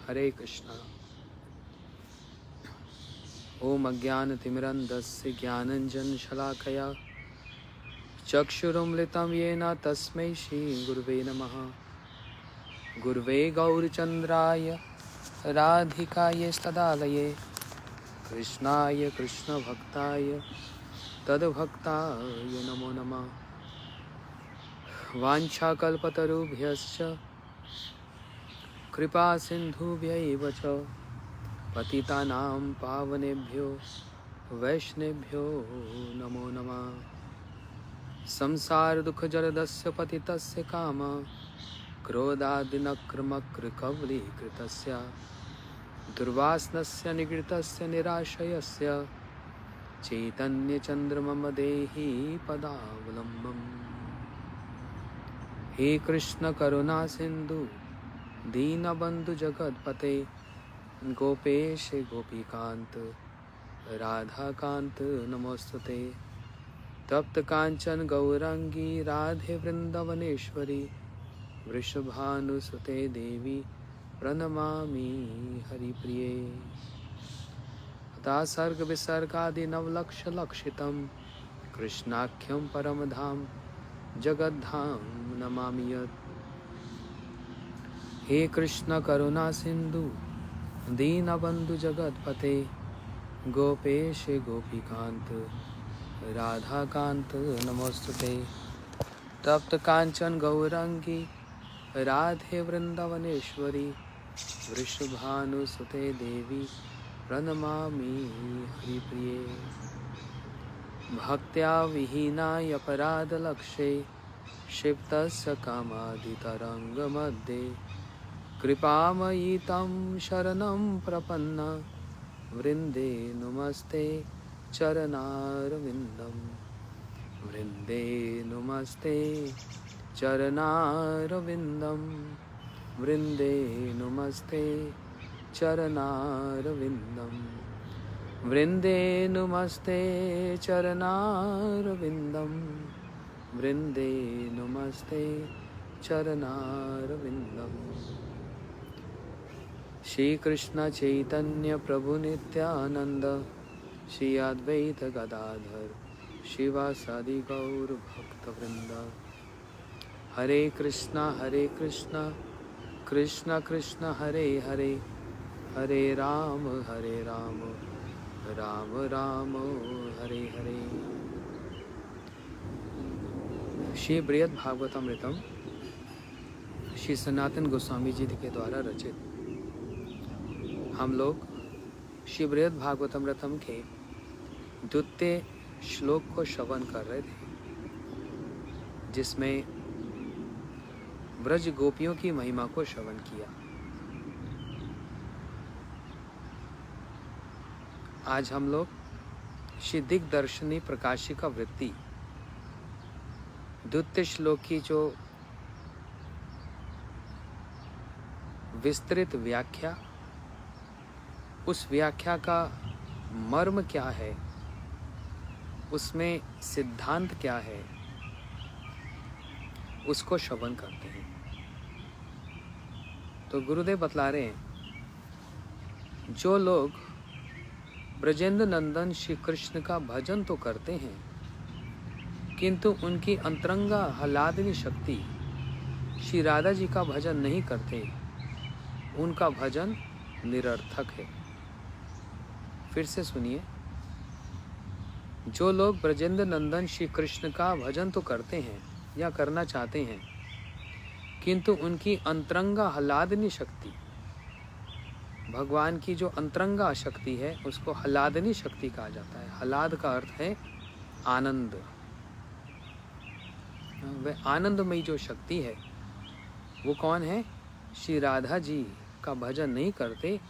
हरे कृष्णा। ओम अज्ञानतिमिरन्धस्य ज्ञानञ्जनशलाकया चक्षुरुन्मिलितं येन तस्मै श्रीगुरुवे नमः। गुरुवे गौरचन्द्राय राधिकायै तदालये कृष्णाय कृष्णभक्ताय तद्भक्ताय नमो नमः। वाञ्छाकल्पतरुभ्यश्च कृपा सिन्धुभ्यैव च पतितानां पावनेभ्यो वैष्णवेभ्यो नमो नमः। संसार दुख जलदस्य पतितस्य काम क्रोधादिनक्रमकृकवलीकृतस्य दुर्वासनस्य निगृतस्य निराशयस्य चैतन्यचन्द्रमम देहि पदावलम्बम्। हे कृष्ण करुणा सिन्धु दीनबन्धु जगत्पते गोपेश गोपीकान्त राधाकान्त नमोस्तुते। तप्त कांचन गौरांगी राधे वृंदावनेश्वरी वृषभानुसुते देवी प्रणमामि हरिप्रिये। दासर्ग विसर्गादि नवलक्ष लक्षितम् कृष्णाख्यं परमधाम जगद्धाम नमामि यत्। हे कृष्ण करुणा सिंधु दीनबंधु जगत्पते गोपेश गोपीकांत राधाकांत नमोस्तुते। तप्त कांचन गौरांगी राधे वृंदावनेश्वरी वृषभानुसुते देवी प्रणमामि हरिप्रिये। भक्त्या विहीनाय अपराधलक्षे क्षिप्तस्य कामादितरङ्गमध्ये कृपामयि तं शरणं प्रपन्ना वृन्दे नुमस्ते चरणारविन्दं। वृन्दे नुमस्ते चरणारविन्दं। वृन्दे नुमस्ते चरणारविन्दं। वृन्दे नुमस्ते चरणारविन्दं। वृन्दे नुमस्ते चरणारविन्दम्। श्री कृष्ण चैतन्य प्रभु नित्यानंद श्री अद्वैत गदाधर शिवासादि गौर भक्तवृंद। हरे कृष्णा कृष्ण कृष्ण हरे हरे हरे राम राम राम हरे हरे। श्री बृहद भागवतामृतम श्री सनातन गोस्वामी जी के द्वारा रचित। हम लोग श्री बृहद भागवतामृतम के द्वितीय श्लोक को श्रवण कर रहे थे, जिसमें ब्रज गोपियों की महिमा को श्रवण किया। आज हम लोग श्री दिग्दर्शनी प्रकाशिका वृत्ति द्वितीय श्लोक की जो विस्तृत व्याख्या, उस व्याख्या का मर्म क्या है, उसमें सिद्धांत क्या है, उसको श्रवण करते हैं। तो गुरुदेव बतला रहे हैं, जो लोग ब्रजेंद्र नंदन श्री कृष्ण का भजन तो करते हैं, किंतु उनकी अंतरंगा आह्लादनी शक्ति श्री राधा जी का भजन नहीं करते, उनका भजन निरर्थक है। फिर से सुनिए, जो लोग ब्रजेंद्र नंदन श्री कृष्ण का भजन तो करते हैं या करना चाहते हैं, किंतु उनकी अंतरंगा आह्लादनी शक्ति, भगवान की जो अंतरंगा शक्ति है उसको आह्लादनी शक्ति कहा जाता है। आह्लाद का अर्थ है आनंद। वह आनंदमयी जो शक्ति है वो कौन है? श्री राधा जी का भजन नहीं करते,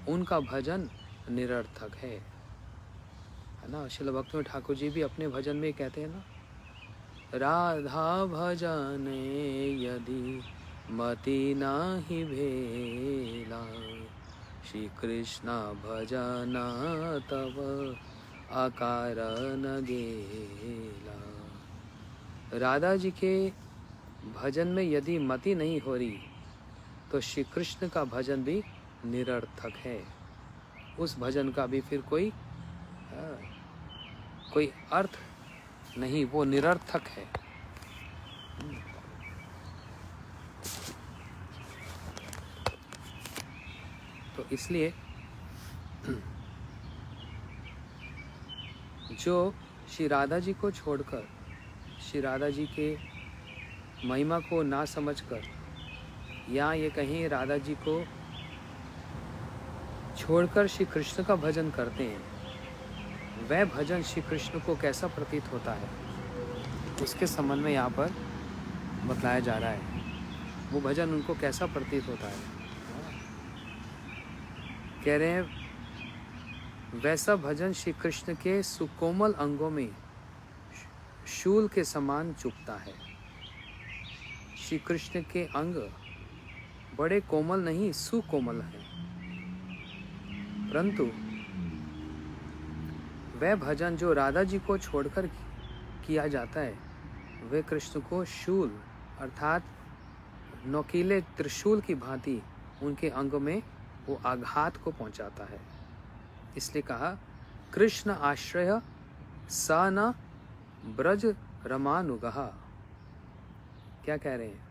उनका भजन निरर्थक है ना। श्रील भक्ति ठाकुर जी भी अपने भजन में कहते हैं ना, राधा भजने यदि मति नाही भेला श्री कृष्ण भजन तब आकार न गेला। राधा जी के भजन में यदि मति नहीं हो रही तो श्री कृष्ण का भजन भी निरर्थक है। उस भजन का भी फिर कोई अर्थ नहीं, वो निरर्थक है। तो इसलिए जो श्री राधा जी को छोड़कर, श्री राधा जी के महिमा को ना समझकर, या ये कहीं राधा जी को छोड़कर श्री कृष्ण का भजन करते हैं, वह भजन श्री कृष्ण को कैसा प्रतीत होता है, उसके संबंध में यहाँ पर बतलाया जा रहा है। वो भजन उनको कैसा प्रतीत होता है। कह रहे हैं वैसा भजन श्री कृष्ण के सुकोमल अंगों में शूल के समान चुभता है। श्री कृष्ण के अंग बड़े कोमल नहीं, सुकोमल हैं, परंतु वह भजन जो राधा जी को छोड़कर किया जाता है, वह कृष्ण को शूल अर्थात नोकीले त्रिशूल की भांति उनके अंग में वो आघात को पहुंचाता है। इसलिए कहा कृष्ण आश्रय स न ब्रज रमानुगहा। क्या कह रहे हैं?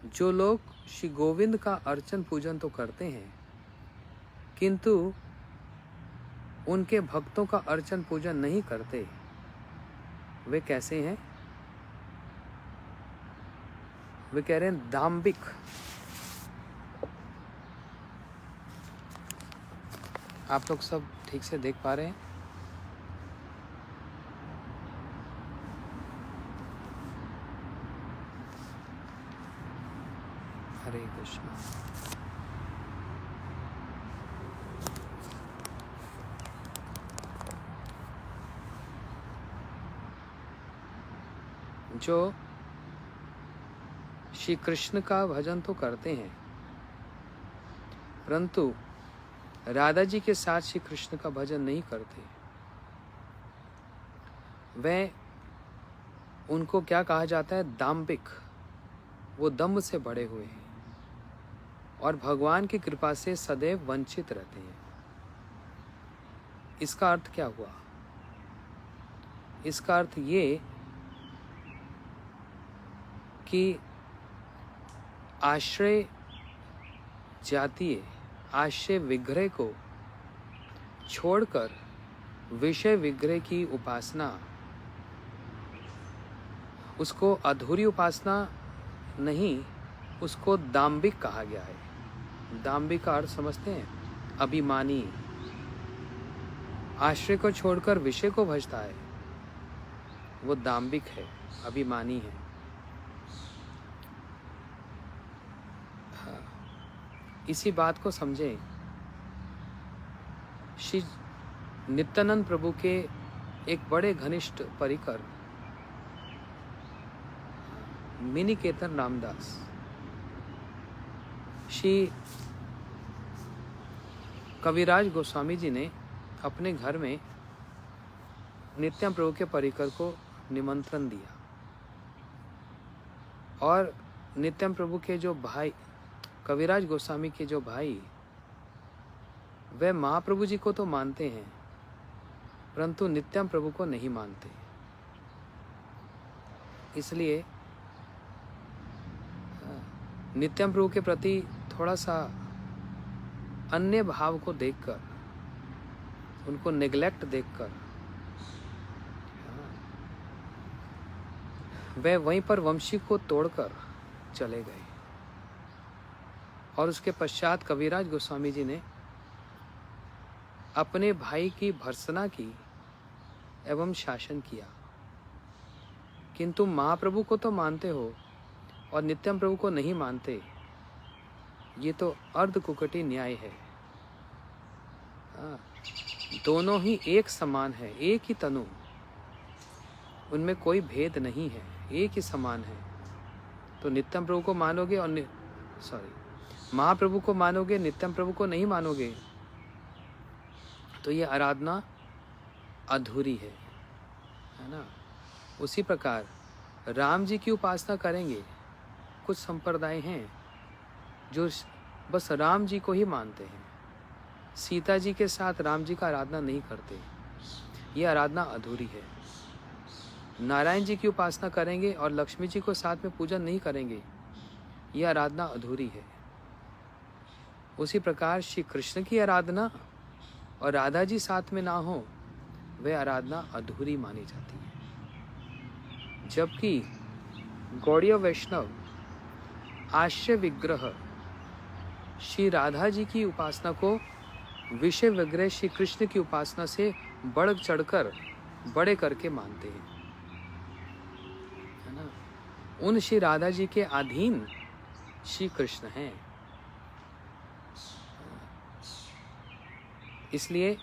जो लोग श्री गोविंद का अर्चन पूजन तो करते हैं, किंतु उनके भक्तों का अर्चन पूजन नहीं करते, वे कैसे हैं? वे कह रहे हैं दाम्भिक। आप लोग सब ठीक से देख पा रहे हैं? हरे कृष्ण। जो श्री कृष्ण का भजन तो करते हैं, परंतु राधा जी के साथ श्री कृष्ण का भजन नहीं करते, वह उनको क्या कहा जाता है? दाम्भिक। वो दम्भ से भरे हुए हैं और भगवान की कृपा से सदैव वंचित रहते हैं। इसका अर्थ क्या हुआ? इसका अर्थ ये कि आश्रय जातीय आश्रय विग्रह को छोड़कर विषय विग्रह की उपासना, उसको अधूरी उपासना नहीं, उसको दाम्भिक कहा गया है। दाम्भिक का अर्थ समझते हैं? अभिमानी। आश्रय को छोड़कर विषय को भजता है, वो दाम्भिक है, अभिमानी है। इसी बात को समझें। श्री नित्यानंद प्रभु के एक बड़े घनिष्ठ परिकर मिनिकेतन रामदास, श्री कविराज गोस्वामी जी ने अपने घर में नित्यानंद प्रभु के परिकर को निमंत्रण दिया, और नित्यानंद प्रभु के जो भाई, कविराज गोस्वामी के जो भाई, वे महाप्रभु जी को तो मानते हैं, परंतु नित्यानंद प्रभु को नहीं मानते। इसलिए नित्यानंद प्रभु के प्रति थोड़ा सा अन्य भाव को देखकर, उनको नेग्लेक्ट देखकर, वे वहीं पर वंशी को तोड़कर चले गए। और उसके पश्चात कविराज गोस्वामी जी ने अपने भाई की भर्त्सना की एवं शासन किया। किंतु महाप्रभु को तो मानते हो और नित्यानंद प्रभु को नहीं मानते, ये तो अर्ध कुकटी न्याय है। दोनों ही एक समान है, एक ही तनु, उनमें कोई भेद नहीं है, एक ही समान है। तो नित्यानंद प्रभु को मानोगे और महाप्रभु को मानोगे, नित्यानंद प्रभु को नहीं मानोगे, तो ये आराधना अधूरी है ना। उसी प्रकार राम जी की उपासना करेंगे। कुछ संप्रदाय हैं जो बस राम जी को ही मानते हैं, सीता जी के साथ राम जी का आराधना नहीं करते, ये आराधना अधूरी है। नारायण जी की उपासना करेंगे और लक्ष्मी जी को साथ में पूजन नहीं करेंगे, ये आराधना अधूरी है। उसी प्रकार श्री कृष्ण की आराधना और राधा जी साथ में ना हो, वह आराधना अधूरी मानी जाती है। जबकि गौड़ीय वैष्णव आश्रय विग्रह श्री राधा जी की उपासना को विषय विग्रह श्री कृष्ण की उपासना से बढ़ चढ़कर बड़े करके मानते हैं, है ना। उन श्री राधा जी के अधीन श्री कृष्ण हैं। इसलिए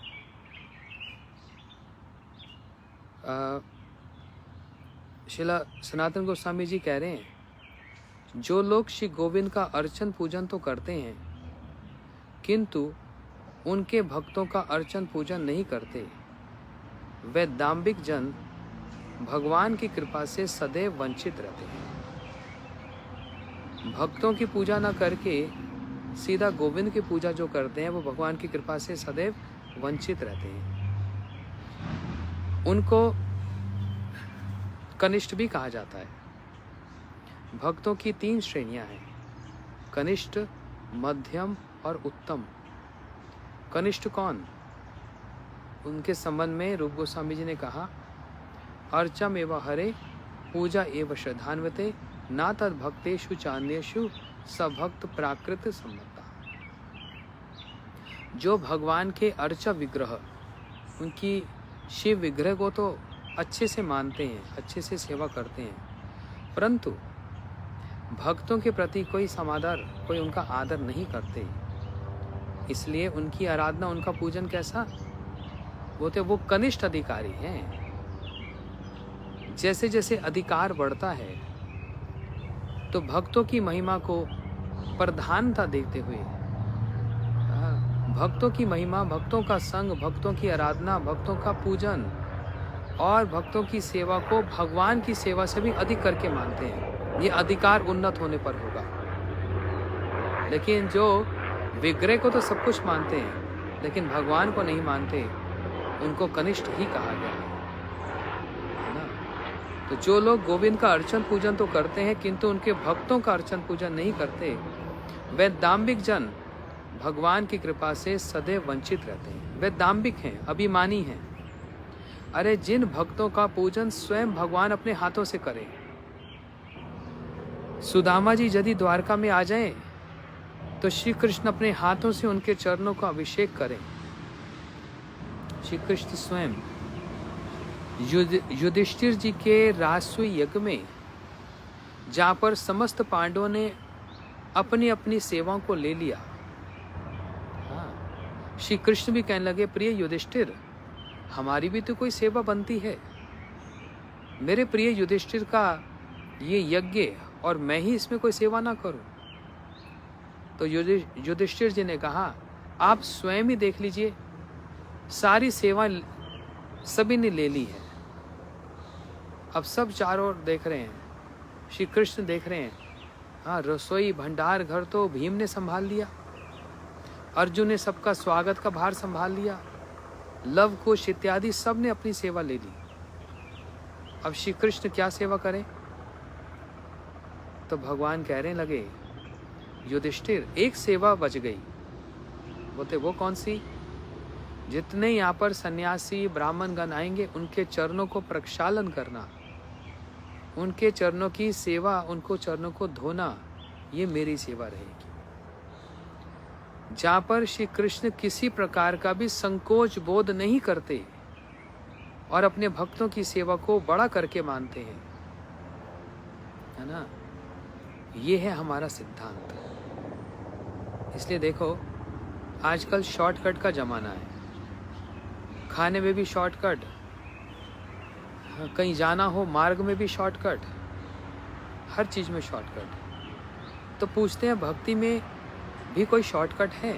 श्रीला सनातन गोस्वामी जी कह रहे हैं, जो लोग श्री गोविंद का अर्चन पूजन तो करते हैं किंतु उनके भक्तों का अर्चन पूजन नहीं करते, वे दाम्भिक जन भगवान की कृपा से सदैव वंचित रहते हैं। भक्तों की पूजा न करके सीधा गोविंद की पूजा जो करते हैं, वो भगवान की कृपा से सदैव वंचित रहते हैं। उनको कनिष्ठ भी कहा जाता है। भक्तों की 3 श्रेणियां हैं, कनिष्ठ, मध्यम और उत्तम। कनिष्ठ कौन? उनके संबंध में रूप गोस्वामी जी ने कहा, अर्चम एव हरे पूजा एव श्रद्धान्विते ना तद भक्तेषु चान्येषु सभक्त प्राकृत सम्मता। जो भगवान के अर्चा विग्रह, उनकी शिव विग्रह को तो अच्छे से मानते हैं, अच्छे से सेवा करते हैं, परंतु भक्तों के प्रति कोई समादर, कोई उनका आदर नहीं करते, इसलिए उनकी आराधना, उनका पूजन कैसा? वो कनिष्ठ अधिकारी हैं। जैसे जैसे अधिकार बढ़ता है तो भक्तों की महिमा को प्रधानता देते हुए, भक्तों की महिमा, भक्तों का संग, भक्तों की आराधना, भक्तों का पूजन और भक्तों की सेवा को भगवान की सेवा से भी अधिक करके मानते हैं। ये अधिकार उन्नत होने पर होगा। लेकिन जो विग्रह को तो सब कुछ मानते हैं लेकिन भगवान को नहीं मानते, उनको कनिष्ठ ही कहा गया है ना। तो जो लोग गोविंद का अर्चन पूजन तो करते हैं किंतु उनके भक्तों का अर्चन पूजन नहीं करते, वे दाम्भिक जन भगवान की कृपा से सदैव वंचित रहते हैं। वे दाम्भिक हैं, अभिमानी हैं। अरे जिन भक्तों का पूजन स्वयं भगवान अपने हाथों से करें, सुदामा जी यदि द्वारका में आ जाएं तो श्री कृष्ण अपने हाथों से उनके चरणों का अभिषेक करें। श्री कृष्ण स्वयं युधिष्ठिर जी के राजसूय यज्ञ में, जहाँ पर समस्त पांडवों ने अपनी अपनी सेवाओं को ले लिया, श्री कृष्ण भी कहने लगे, प्रिय युधिष्ठिर, हमारी भी तो कोई सेवा बनती है। मेरे प्रिय युधिष्ठिर का ये यज्ञ और मैं ही इसमें कोई सेवा ना करूं। तो युधिष्ठिर जी ने कहा, आप स्वयं ही देख लीजिए, सारी सेवा सभी ने ले ली है। अब सब चारों ओर देख रहे हैं, श्री कृष्ण देख रहे हैं। हाँ, रसोई भंडार घर तो भीम ने संभाल लिया, अर्जुन ने सबका स्वागत का भार संभाल लिया, लव कुश इत्यादि सब ने अपनी सेवा ले ली। अब श्री कृष्ण क्या सेवा करें? तो भगवान कहने लगे, युधिष्ठिर, एक सेवा बच गई। बोलते, वो कौन सी? जितने यहाँ पर सन्यासी ब्राह्मण गण आएंगे, उनके चरणों को प्रक्षालन करना, उनके चरणों की सेवा, उनको चरणों को धोना, ये मेरी सेवा रहेगी। जहाँ पर श्री कृष्ण किसी प्रकार का भी संकोच बोध नहीं करते और अपने भक्तों की सेवा को बड़ा करके मानते हैं, है ना। ये है हमारा सिद्धांत। इसलिए देखो, आजकल शॉर्टकट का जमाना है। खाने में भी शॉर्टकट, कहीं जाना हो मार्ग में भी शॉर्टकट, हर चीज में शॉर्टकट। तो पूछते हैं, भक्ति में भी कोई शॉर्टकट है?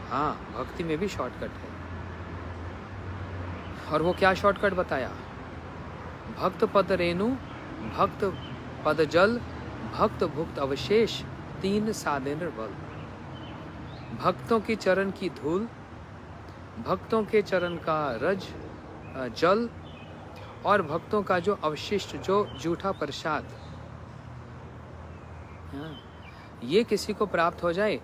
हाँ, भक्ति में भी शॉर्टकट है। और वो क्या शॉर्टकट बताया? भक्त पद रेणु, भक्त पद जल, भक्त भुक्त अवशेष, तीन साधन बल, भक्तों की चरण की धूल, भक्तों के चरण का रज जल, और भक्तों का जो अवशिष्ट, जो जूठा प्रसाद, ये किसी को प्राप्त हो जाए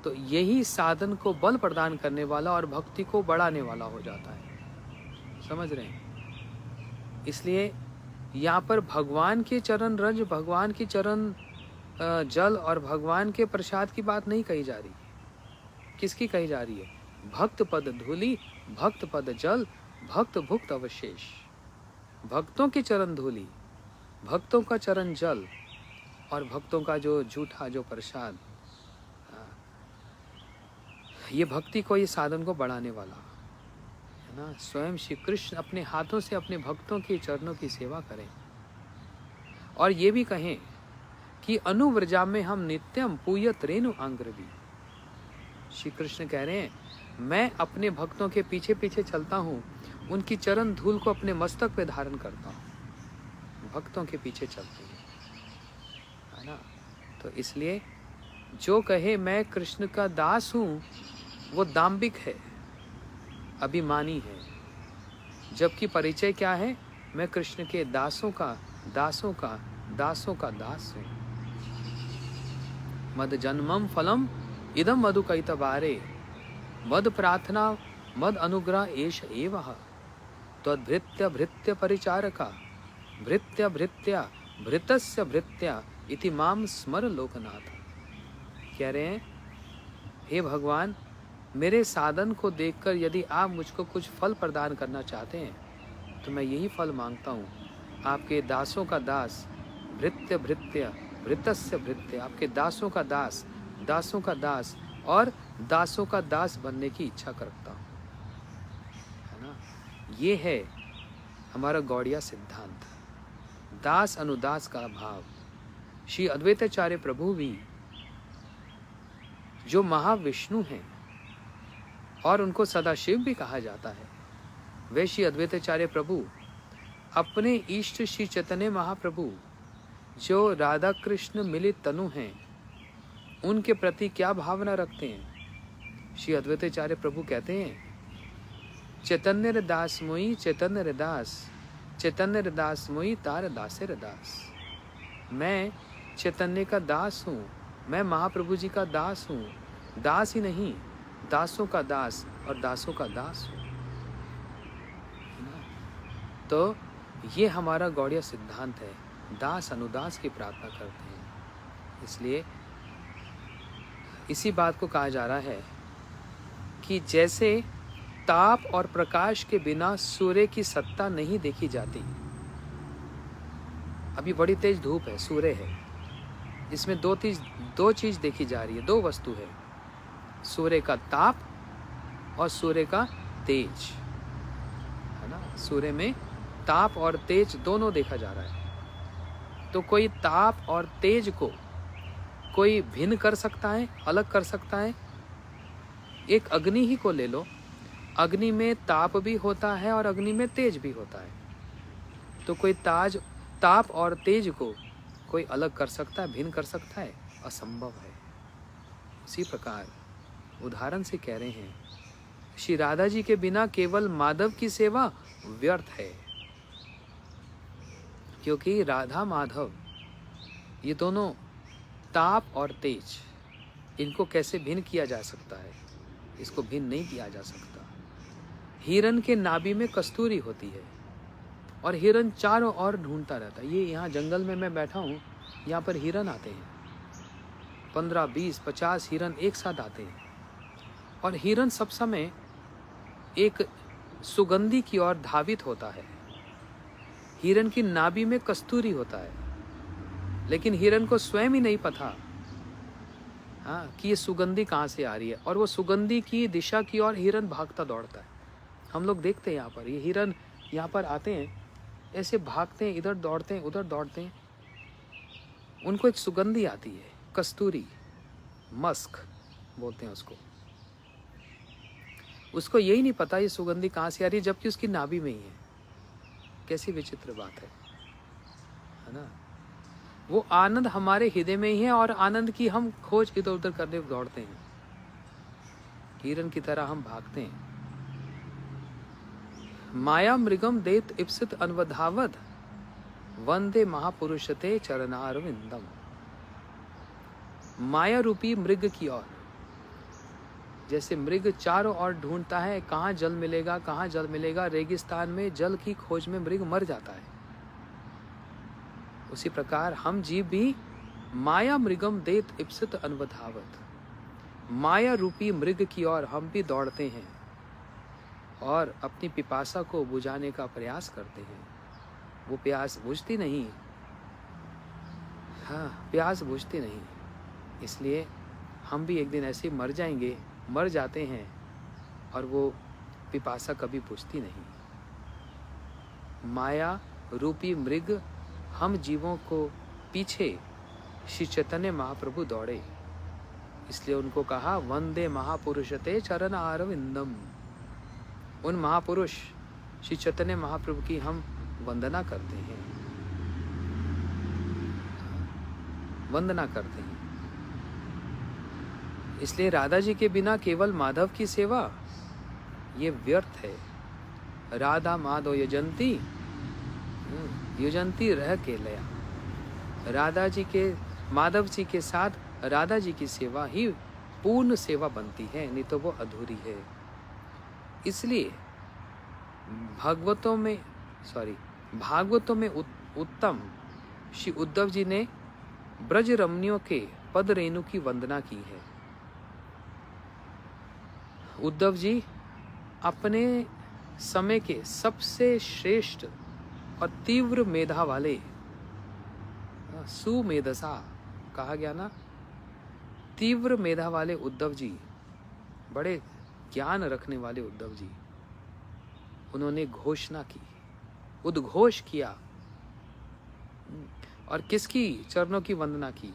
तो यही साधन को बल प्रदान करने वाला और भक्ति को बढ़ाने वाला हो जाता है। समझ रहे हैं? इसलिए यहाँ पर भगवान के चरण रज, भगवान की चरण जल और भगवान के प्रसाद की बात नहीं कही जा रही। किसकी कही जा रही है? भक्त पद धूली, भक्त पद जल, भक्त भुक्त अवशेष। भक्तों की चरण धूली, भक्तों का चरण जल और भक्तों का जो झूठा जो प्रसाद, ये भक्ति को, ये साधन को बढ़ाने वाला है ना। स्वयं श्री कृष्ण अपने हाथों से अपने भक्तों के चरणों की सेवा करें और ये भी कहें कि अनुव्रजा में हम नित्यम पूयत रेणु आंग्रवी। श्री कृष्ण कह रहे हैं, मैं अपने भक्तों के पीछे पीछे चलता हूँ, उनकी चरण धूल को अपने मस्तक पे धारण करता हूँ। भक्तों के पीछे चलते हैं, है ना। तो इसलिए जो कहे मैं कृष्ण का दास हूँ, वो दाम्भिक है, अभिमानी है। जबकि परिचय क्या है? मैं कृष्ण के दासों का दास हूँ। मद जन्मम फलम इदम मधु कैतवारे, मद प्रार्थना मद अनुग्रह एष एवः, तद्भृत्य भृत्य परिचारका, भृत्य भृत्या भृतस्य भृत्या इति माम स्मर लोकनाथ। कह रहे हैं, हे भगवान, मेरे साधन को देखकर यदि आप मुझको कुछ फल प्रदान करना चाहते हैं तो मैं यही फल मांगता हूँ, आपके दासों का दास, भृत्य भृत्य भृतस्य भृत्य, आपके दासों का दास और दासों का दास बनने की इच्छा करता हूँ, है ना। ये है हमारा गौड़िया सिद्धांत, दास अनुदास का भाव। श्री अद्वैताचार्य प्रभु भी, जो महाविष्णु हैं और उनको सदाशिव भी कहा जाता है, वे श्री अद्वैताचार्य प्रभु अपने इष्ट श्री चैतन्य महाप्रभु, जो राधा कृष्ण मिलित तनु हैं, उनके प्रति क्या भावना रखते हैं। श्री अद्वैताचार्य प्रभु कहते हैं, चैतन्य दास मोई चैतन्य दास मोई तार दासेर दास। मैं चैतन्य का दास हूँ, मैं महाप्रभु जी का दास हूँ, दास ही नहीं, दासों का दास और दासों का दास हूँ। तो ये हमारा गौड़िया सिद्धांत है, दास अनुदास की प्रार्थना करते हैं। इसलिए इसी बात को कहा जा रहा है कि जैसे ताप और प्रकाश के बिना सूर्य की सत्ता नहीं देखी जाती। अभी बड़ी तेज धूप है, सूर्य है, इसमें दो चीज देखी जा रही है, दो वस्तु है, सूर्य का ताप और सूर्य का तेज, है ना। सूर्य में ताप और तेज दोनों देखा जा रहा है। तो कोई ताप और तेज को कोई भिन्न कर सकता है, अलग कर सकता है। एक अग्नि ही को ले लो, अग्नि में ताप भी होता है और अग्नि में तेज भी होता है। तो कोई ताप और तेज को कोई अलग कर सकता है, भिन्न कर सकता है? असंभव है। उसी प्रकार उदाहरण से कह रहे हैं, श्री राधा जी के बिना केवल माधव की सेवा व्यर्थ है, क्योंकि राधा माधव ये दोनों ताप और तेज, इनको कैसे भिन्न किया जा सकता है? इसको भिन्न नहीं किया जा सकता। हिरन के नाभि में कस्तूरी होती है और हिरन चारों ओर ढूंढता रहता है। ये यहाँ जंगल में मैं बैठा हूँ, यहाँ पर हिरन आते हैं, 15, 20, 50 हिरन एक साथ आते हैं और हिरन सब समय एक सुगंधी की ओर धावित होता है। हिरन की नाभि में कस्तूरी होता है, लेकिन हिरन को स्वयं ही नहीं पता कि ये सुगंधी कहाँ से आ रही है, और वो सुगंधी की दिशा की ओर हिरन भागता दौड़ता है। हम लोग देखते हैं यहाँ पर ये हिरन यहाँ पर आते हैं, ऐसे भागते हैं, इधर दौड़ते हैं, उधर दौड़ते हैं। उनको एक सुगंधी आती है, कस्तूरी, मस्क बोलते हैं उसको यही नहीं पता ये सुगंधी कहाँ से आ रही है, जबकि उसकी नाभि में ही है। कैसी विचित्र बात है ना। वो आनंद हमारे हृदय में ही है और आनंद की हम खोज इधर उधर करने दौड़ते हैं, किरण की तरह हम भागते हैं। माया मृगम देत इप्सित अनवधावत वंदे महापुरुषते चरणारविंदम। माया रूपी मृग की ओर, जैसे मृग चारों ओर ढूंढता है कहाँ जल मिलेगा, कहाँ जल मिलेगा, रेगिस्तान में जल की खोज में मृग मर जाता है, उसी प्रकार हम जीव भी माया मृगम देत इप्सित अनवधावत, माया रूपी मृग की ओर हम भी दौड़ते हैं और अपनी पिपासा को बुझाने का प्रयास करते हैं। वो प्यास बुझती नहीं, हाँ प्यास बुझती नहीं, इसलिए हम भी एक दिन ऐसे मर जाएंगे, मर जाते हैं और वो पिपासा कभी बुझती नहीं। माया रूपी मृग हम जीवों को पीछे श्री चैतन्य महाप्रभु दौड़े, इसलिए उनको कहा वंदे महापुरुषते चरण अरविंदम। उन महापुरुष श्री चैतन्य महाप्रभु की हम वंदना करते हैं, वंदना करते हैं। इसलिए राधा जी के बिना केवल माधव की सेवा ये व्यर्थ है। राधा माधव यजंती युजंती रह के लया। राधा जी के, माधव जी के साथ राधा जी की सेवा ही पूर्ण सेवा बनती है, नहीं तो वो अधूरी है। इसलिए भागवतों में उत्तम श्री उद्धव जी ने ब्रज रमणियों के पद रेणु की वंदना की है। उद्धव जी अपने समय के सबसे श्रेष्ठ और तीव्र मेधा वाले, सुमेधसा कहा गया ना, तीव्र मेधा वाले उद्धव जी, बड़े ज्ञान रखने वाले उद्धव जी, उन्होंने घोषणा की, उद्घोष किया और किसकी चरणों की वंदना की?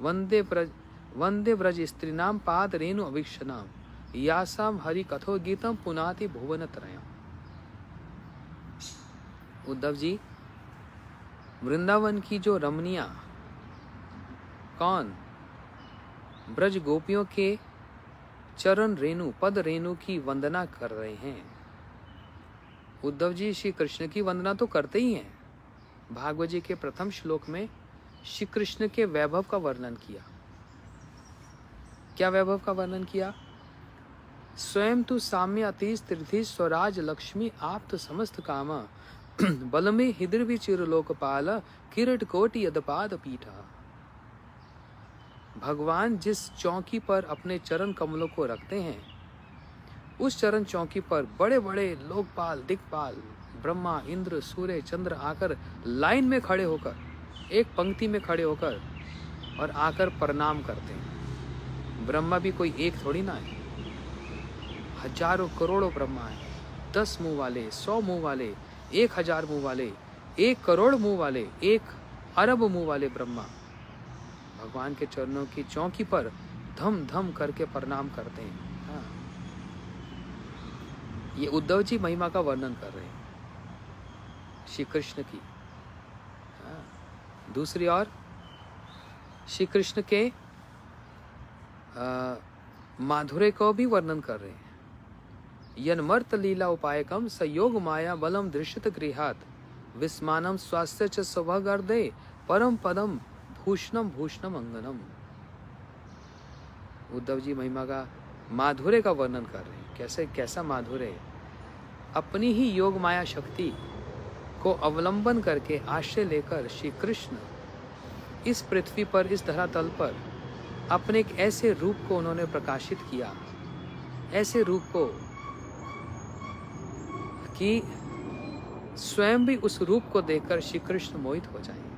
वंदे ब्रज स्त्रीनाम पाद रेणु अवीक्षणाम यासाम हरि कथो गीतम पुनाति भुवन त्रयम। उद्धव जी वृंदावन की जो रमणिया, कौन? ब्रज गोपियों के चरण रेणु, पद रेणु की वंदना कर रहे हैं। उद्धव जी श्री कृष्ण की वंदना तो करते ही हैं। भागवत जी के प्रथम श्लोक में श्री कृष्ण के वैभव का वर्णन किया। क्या वैभव का वर्णन किया? स्वयं तु साम्य अति तीर्थी स्वराज लक्ष्मी आप्त समस्त कामा बल में हृदय चिर लोकपाल किरट कोटि यदपाद पीठा। भगवान जिस चौकी पर अपने चरण कमलों को रखते हैं, उस चरण चौकी पर बड़े बड़े लोकपाल, दिक्पाल, ब्रह्मा, इंद्र, सूर्य, चंद्र आकर लाइन में खड़े होकर, एक पंक्ति में खड़े होकर और आकर प्रणाम करते हैं। ब्रह्मा भी कोई एक थोड़ी ना है, हजारों करोड़ों ब्रह्मा है। 10 मुंह वाले, 100 मुंह वाले, 1000 मुंह वाले, 1 करोड़ मुंह वाले, 1 अरब मुंह वाले ब्रह्मा भगवान के चरणों की चौकी पर धम धम करके प्रणाम करते हैं। हाँ। ये उद्धव जी महिमा का वर्णन कर रहे हैं श्री कृष्ण की। हाँ। दूसरी ओर श्री कृष्ण के माधुर्य को भी वर्णन कर रहे हैं। यन्मर्त लीला उपायकम संयोग माया बलम दृश्यत गृहात विस्मानम स्वास्थ्य च स्वगर्दे परम पदम भूषणम भूषणम अंगनम। उद्धव जी महिमा का माधुर्य का वर्णन कर रहे हैं। कैसे, कैसा माधुर्य? अपनी ही योग माया शक्ति को अवलंबन करके आश्रय लेकर श्री कृष्ण इस पृथ्वी पर, इस धरातल पर अपने एक ऐसे रूप को उन्होंने प्रकाशित किया, ऐसे रूप को कि स्वयं भी उस रूप को देखकर श्री कृष्ण मोहित हो जाए।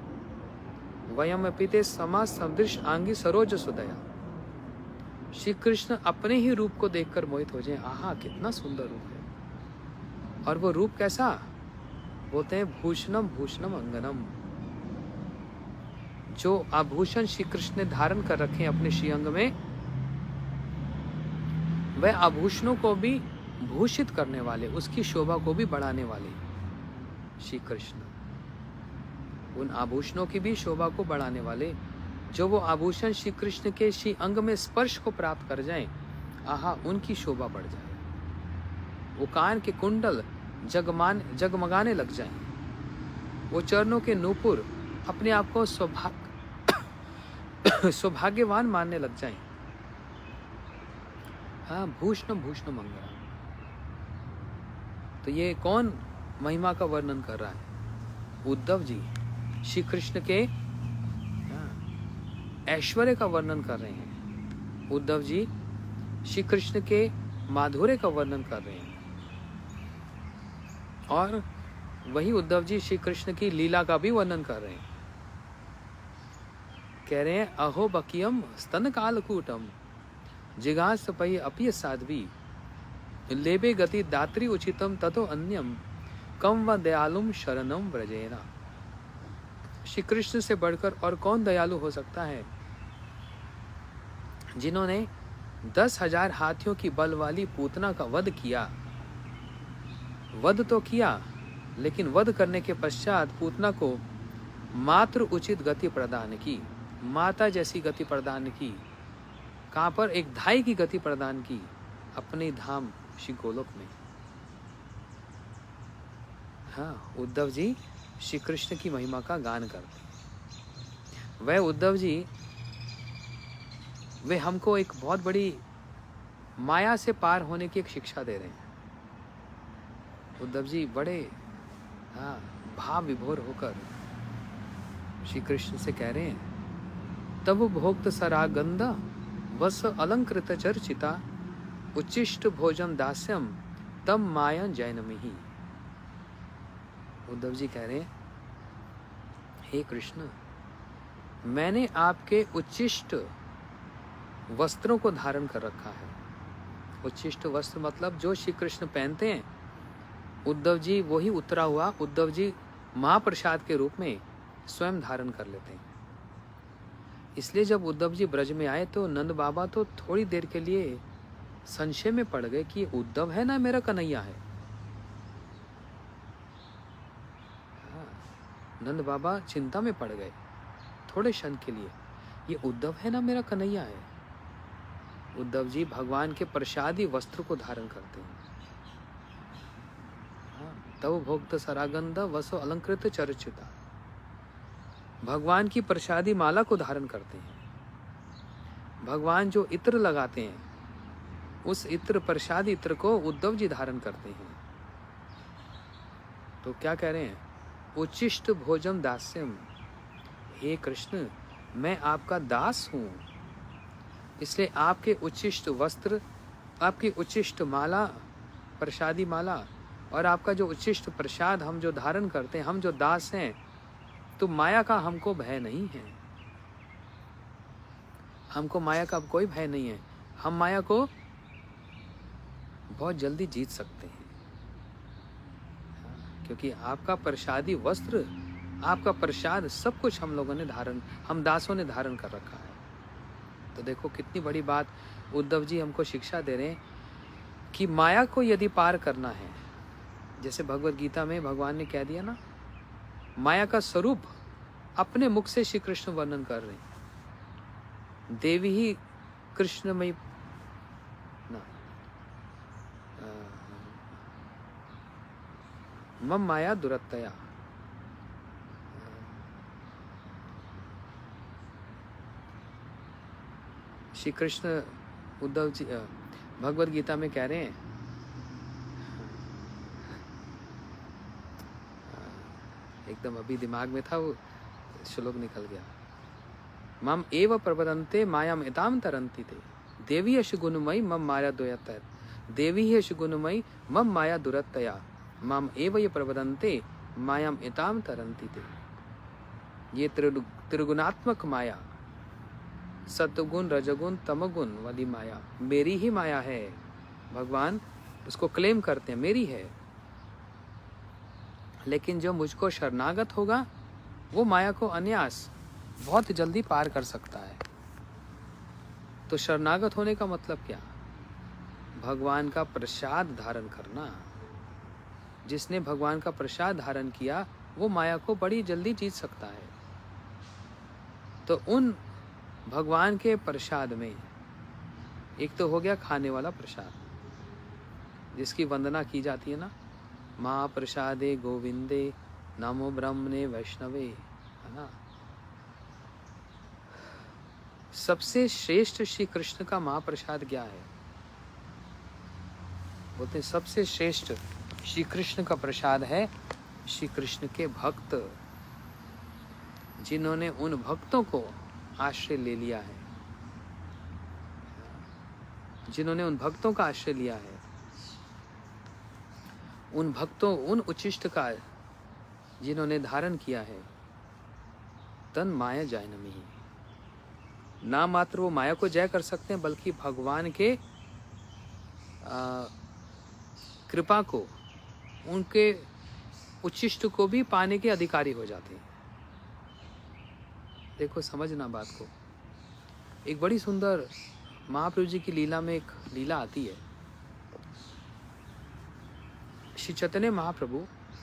वयम पीते समा सदृश आंगी सरोज सुदया। श्री कृष्ण अपने ही रूप को देखकर मोहित हो जाए। आहा, कितना सुंदर रूप है। और वो रूप कैसा? बोलते हैं भूषणम भूषणम अंगनम। जो आभूषण श्री कृष्ण ने धारण कर रखे हैं अपने श्री अंग में, वह आभूषणों को भी भूषित करने वाले, उसकी शोभा को भी बढ़ाने वाले श्री कृष्ण। उन आभूषणों की भी शोभा को बढ़ाने वाले, जो वो आभूषण श्री कृष्ण के श्री अंग में स्पर्श को प्राप्त कर जाएं, आहा उनकी शोभा बढ़ जाए। वो कान के कुंडल जगमगाने लग जाएं, वो चरणों के नूपुर अपने आप को सौभाग्यवान मानने लग जाएं। हाँ, भूषण भूषण मंगला। तो ये कौन महिमा का वर्णन कर रहा है? उद्धव जी श्री कृष्ण के ऐश्वर्य का वर्णन कर रहे हैं। उद्धव जी श्री कृष्ण के माधुर्य का वर्णन कर रहे हैं, और वही उद्धव जी श्री कृष्ण की लीला का भी वर्णन कर रहे हैं। कह रहे हैं, अहो बकियम स्तन कालकूटम जिगास पई अपिय साध्वी लेबे गति दात्री उचितम ततो अन्यम कम व दयालुम शरणम व्रजेना। श्री कृष्ण से बढ़कर और कौन दयालु हो सकता है, जिन्होंने 10,000 हाथियों की बल वाली पूतना का वध किया। वध तो किया, लेकिन वध करने के पश्चात पूतना को मात्र उचित गति प्रदान की, माता जैसी गति प्रदान की। कहाँ पर? एक धाई की गति प्रदान की, अपने धाम श्री गोलोक में। हाँ, उद्धव जी श्री कृष्ण की महिमा का गान करते। वह उद्धव जी, वे हमको एक बहुत बड़ी माया से पार होने की एक शिक्षा दे रहे हैं। उद्धव जी बड़े भाव विभोर होकर श्री कृष्ण से कह रहे हैं, तब भोक्त सरागंध वस अलंकृत चर्चिता उच्चिष्ट भोजन दास्यम तम मायन जैनमिहि। उद्धव जी कह रहे हैं, हे कृष्ण, मैंने आपके उच्चिष्ट वस्त्रों को धारण कर रखा है। उच्चिष्ट वस्त्र मतलब जो श्री कृष्ण पहनते हैं, उद्धव जी वही उतरा हुआ उद्धव जी महाप्रसाद के रूप में स्वयं धारण कर लेते हैं। इसलिए जब उद्धव जी ब्रज में आए तो नंद बाबा तो थोड़ी देर के लिए संशय में पड़ गए कि उद्धव है ना मेरा कन्हैया है। नंद बाबा चिंता में पड़ गए थोड़े क्षण के लिए, ये उद्धव है ना मेरा कन्हैया है। उद्धव जी भगवान के प्रसादी वस्त्र को धारण करते हैं। तब भोक्त सरागंध वसो अलंकृत चर्चिता, भगवान की प्रसादी माला को धारण करते हैं। भगवान जो इत्र लगाते हैं, उस इत्र प्रसादी इत्र को उद्धव जी धारण करते हैं। तो क्या कह रहे हैं? उच्चिष्ट भोजन दास्यम, हे कृष्ण मैं आपका दास हूं, इसलिए आपके उच्चिष्ट वस्त्र, आपकी उच्चिष्ट माला, प्रसादी माला और आपका जो उच्चिष्ट प्रसाद हम जो धारण करते हैं, हम जो दास हैं, तो माया का हमको भय नहीं है। हमको माया का कोई भय नहीं है। हम माया को बहुत जल्दी जीत सकते हैं, क्योंकि आपका प्रसादी वस्त्र, आपका प्रसाद, सब कुछ हम लोगों ने धारण, हम दासों ने धारण कर रखा है। तो देखो कितनी बड़ी बात उद्धव जी हमको शिक्षा दे रहे हैं कि माया को यदि पार करना है, जैसे भगवत गीता में भगवान ने कह दिया ना, माया का स्वरूप अपने मुख से श्री कृष्ण वर्णन कर रहे हैं। देवी ही कृष्णमयी ना, मम माया दुरत्तया, श्री कृष्ण उद्धव जी भगवत गीता में कह रहे हैं, एकदम अभी दिमाग में था वो श्लोक निकल गया। मम एव प्रवदन्ते मायाम एताम तरन्ति ते देवी यश गुणमयी मम माया दुरत्तया, देवी यश गुणमयी मम माया दुरत्तया मम एव ये प्रवदन्ते मायाम एताम तरन्ति ते। ये त्रिगुणात्मक माया, सतगुण रजगुण तमगुण वाली माया मेरी ही माया है। भगवान उसको क्लेम करते हैं, मेरी है। लेकिन जो मुझको शरणागत होगा, वो माया को अनायास बहुत जल्दी पार कर सकता है। तो शरणागत होने का मतलब क्या? भगवान का प्रसाद धारण करना। जिसने भगवान का प्रसाद धारण किया, वो माया को बड़ी जल्दी जीत सकता है। तो उन भगवान के प्रसाद में एक तो हो गया खाने वाला प्रसाद, जिसकी वंदना की जाती है ना, महाप्रसादे गोविंदे नमो ब्रह्मणे वैष्णवे, है ना। सबसे श्रेष्ठ श्री कृष्ण का महाप्रसाद क्या है? बोलते सबसे श्रेष्ठ श्री कृष्ण का प्रसाद है श्री कृष्ण के भक्त, जिन्होंने उन भक्तों को आश्रय ले लिया है, जिन्होंने उन भक्तों का आश्रय लिया है, उन भक्तों, उन उच्छिष्ट का जिन्होंने धारण किया है। तन माया जायनमी, ना मात्र वो माया को जय कर सकते हैं, बल्कि भगवान के कृपा को, उनके उच्छिष्ट को भी पाने के अधिकारी हो जाते हैं। देखो समझना बात को। एक बड़ी सुंदर महाप्रभु जी की लीला में एक लीला आती है। श्री चैतन्य महाप्रभु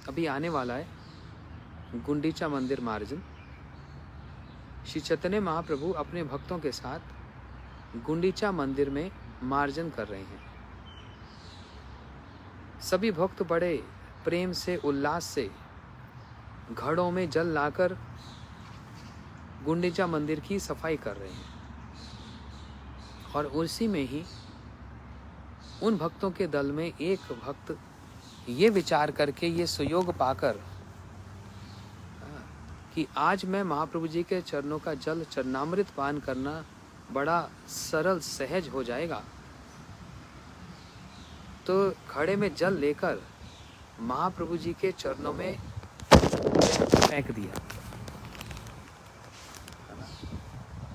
अभी आने वाला है गुंडीचा मंदिर मार्जन। श्री चैतन्य महाप्रभु अपने भक्तों के साथ गुंडीचा मंदिर में मार्जन कर रहे हैं। सभी भक्त बड़े प्रेम से, उल्लास से घड़ों में जल लाकर गुंडीचा मंदिर की सफाई कर रहे हैं। और उसी में ही उन भक्तों के दल में एक भक्त ये विचार करके, ये सुयोग पाकर कि आज मैं महाप्रभु जी के चरणों का जल, चरणामृत पान करना बड़ा सरल सहज हो जाएगा, तो घड़े में जल लेकर महाप्रभु जी के चरणों में फेंक दिया।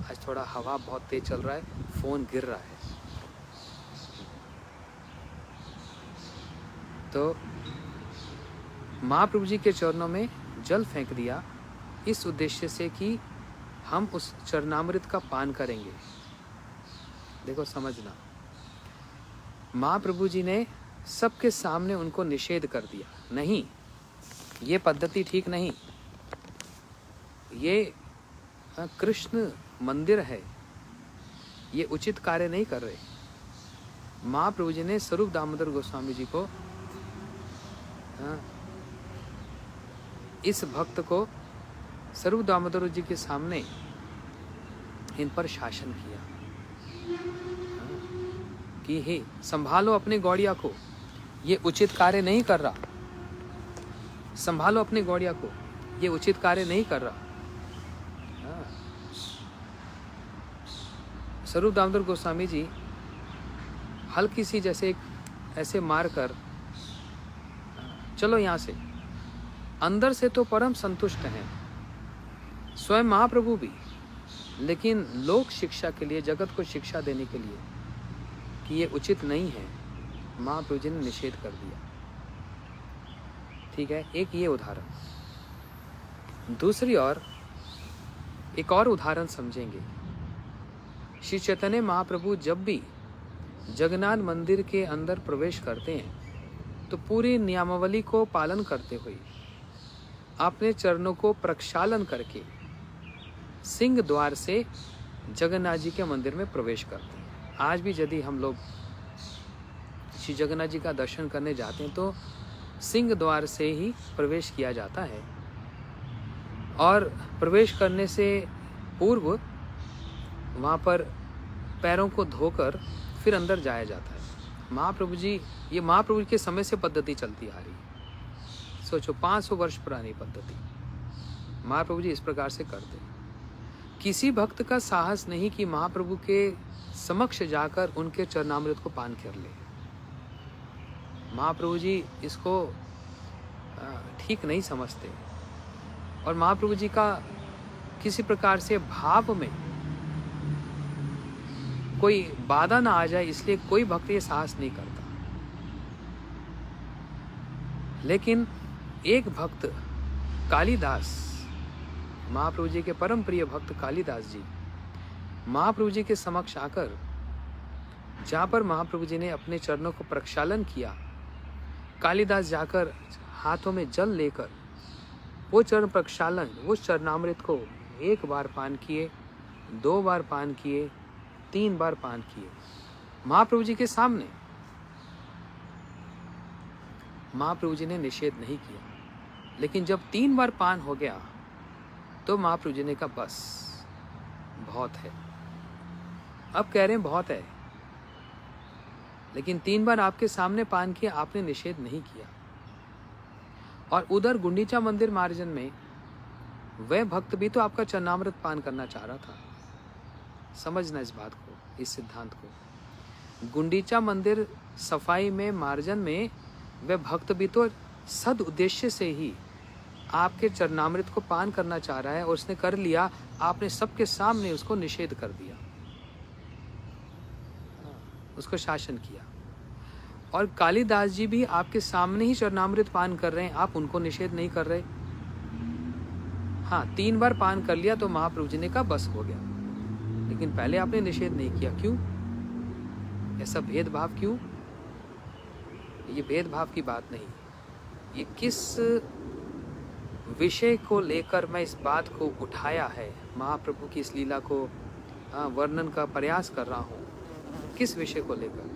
आज थोड़ा हवा बहुत तेज चल रहा है, फोन गिर रहा है। तो महाप्रभु जी के चरणों में जल फेंक दिया, इस उद्देश्य से कि हम उस चरणामृत का पान करेंगे। देखो समझना, महाप्रभु जी ने सबके सामने उनको निषेध कर दिया, नहीं, ये पद्धति ठीक नहीं, ये कृष्ण मंदिर है, ये उचित कार्य नहीं कर रहे। महाप्रभु जी ने स्वरूप दामोदर गोस्वामी जी को, इस भक्त को स्वरूप दामोदर जी के सामने इन पर शासन किया कि हे, संभालो अपने गौड़िया को, ये उचित कार्य नहीं कर रहा, संभालो अपने गौड़िया को, ये उचित कार्य नहीं कर रहा। स्वरूप दामोदर गोस्वामी जी हल्की सी जैसे ऐसे मार कर, चलो यहाँ से, अंदर से तो परम संतुष्ट हैं स्वयं महाप्रभु भी, लेकिन लोक शिक्षा के लिए, जगत को शिक्षा देने के लिए कि ये उचित नहीं है, महाप्रभु जी ने निषेध कर दिया। ठीक है, एक ये उदाहरण। दूसरी ओर एक और उदाहरण समझेंगे। श्री चैतन्य महाप्रभु जब भी जगन्नाथ मंदिर के अंदर प्रवेश करते हैं, तो पूरी नियमावली को पालन करते हुए अपने चरणों को प्रक्षालन करके सिंह द्वार से जगन्नाथ जी के मंदिर में प्रवेश करते हैं। आज भी यदि हम लोग श्री जगन्नाथ जी का दर्शन करने जाते हैं तो सिंह द्वार से ही प्रवेश किया जाता है, और प्रवेश करने से पूर्व वहाँ पर पैरों को धोकर फिर अंदर जाया जाता है। महाप्रभु जी, ये महाप्रभु के समय से पद्धति चलती आ रही है। सोचो, 500 वर्ष पुरानी पद्धति महाप्रभु जी इस प्रकार से करते हैं। किसी भक्त का साहस नहीं कि महाप्रभु के समक्ष जाकर उनके चरणामृत को पान कर ले। महाप्रभु जी इसको ठीक नहीं समझते, और महाप्रभु जी का किसी प्रकार से भाव में कोई बाधा ना आ जाए, इसलिए कोई भक्त ये साहस नहीं करता। लेकिन एक भक्त कालिदास, महाप्रभु जी के परम प्रिय भक्त कालिदास जी, महाप्रभु जी के समक्ष आकर, जहाँ पर महाप्रभु जी ने अपने चरणों को प्रक्षालन किया, कालिदास जाकर हाथों में जल लेकर वो चरण प्रक्षालन, वो चरणामृत को 1 बार पान किए, 2 बार पान किए, 3 बार पान किए महाप्रभु जी के सामने। महाप्रभु जी ने निषेध नहीं किया, लेकिन जब 3 बार पान हो गया तो महाप्रभु जी ने कहा बस बहुत है। अब कह रहे हैं बहुत है, लेकिन 3 बार आपके सामने पान किया, आपने निषेध नहीं किया। और उधर गुंडीचा मंदिर मार्जन में वह भक्त भी तो आपका चरणामृत पान करना चाह रहा था। समझना इस बात को, इस सिद्धांत को। गुंडीचा मंदिर सफाई में मार्जन में वह भक्त भी तो सद उद्देश्य से ही आपके चरणामृत को पान करना चाह रहा है, और उसने कर लिया, आपने सबके सामने उसको निषेध कर दिया, उसको शासन किया। और कालिदास जी भी आपके सामने ही चरणामृत पान कर रहे हैं, आप उनको निषेध नहीं कर रहे। हाँ, 3 बार पान कर लिया तो महाप्रभु जी ने कहा बस हो गया, लेकिन पहले आपने निषेध नहीं किया। क्यों? ऐसा भेदभाव क्यों? ये भेदभाव की बात नहीं, ये किस विषय को लेकर मैं इस बात को उठाया है, महाप्रभु की इस लीला को वर्णन का प्रयास कर रहा हूँ। किस विषय को लेकर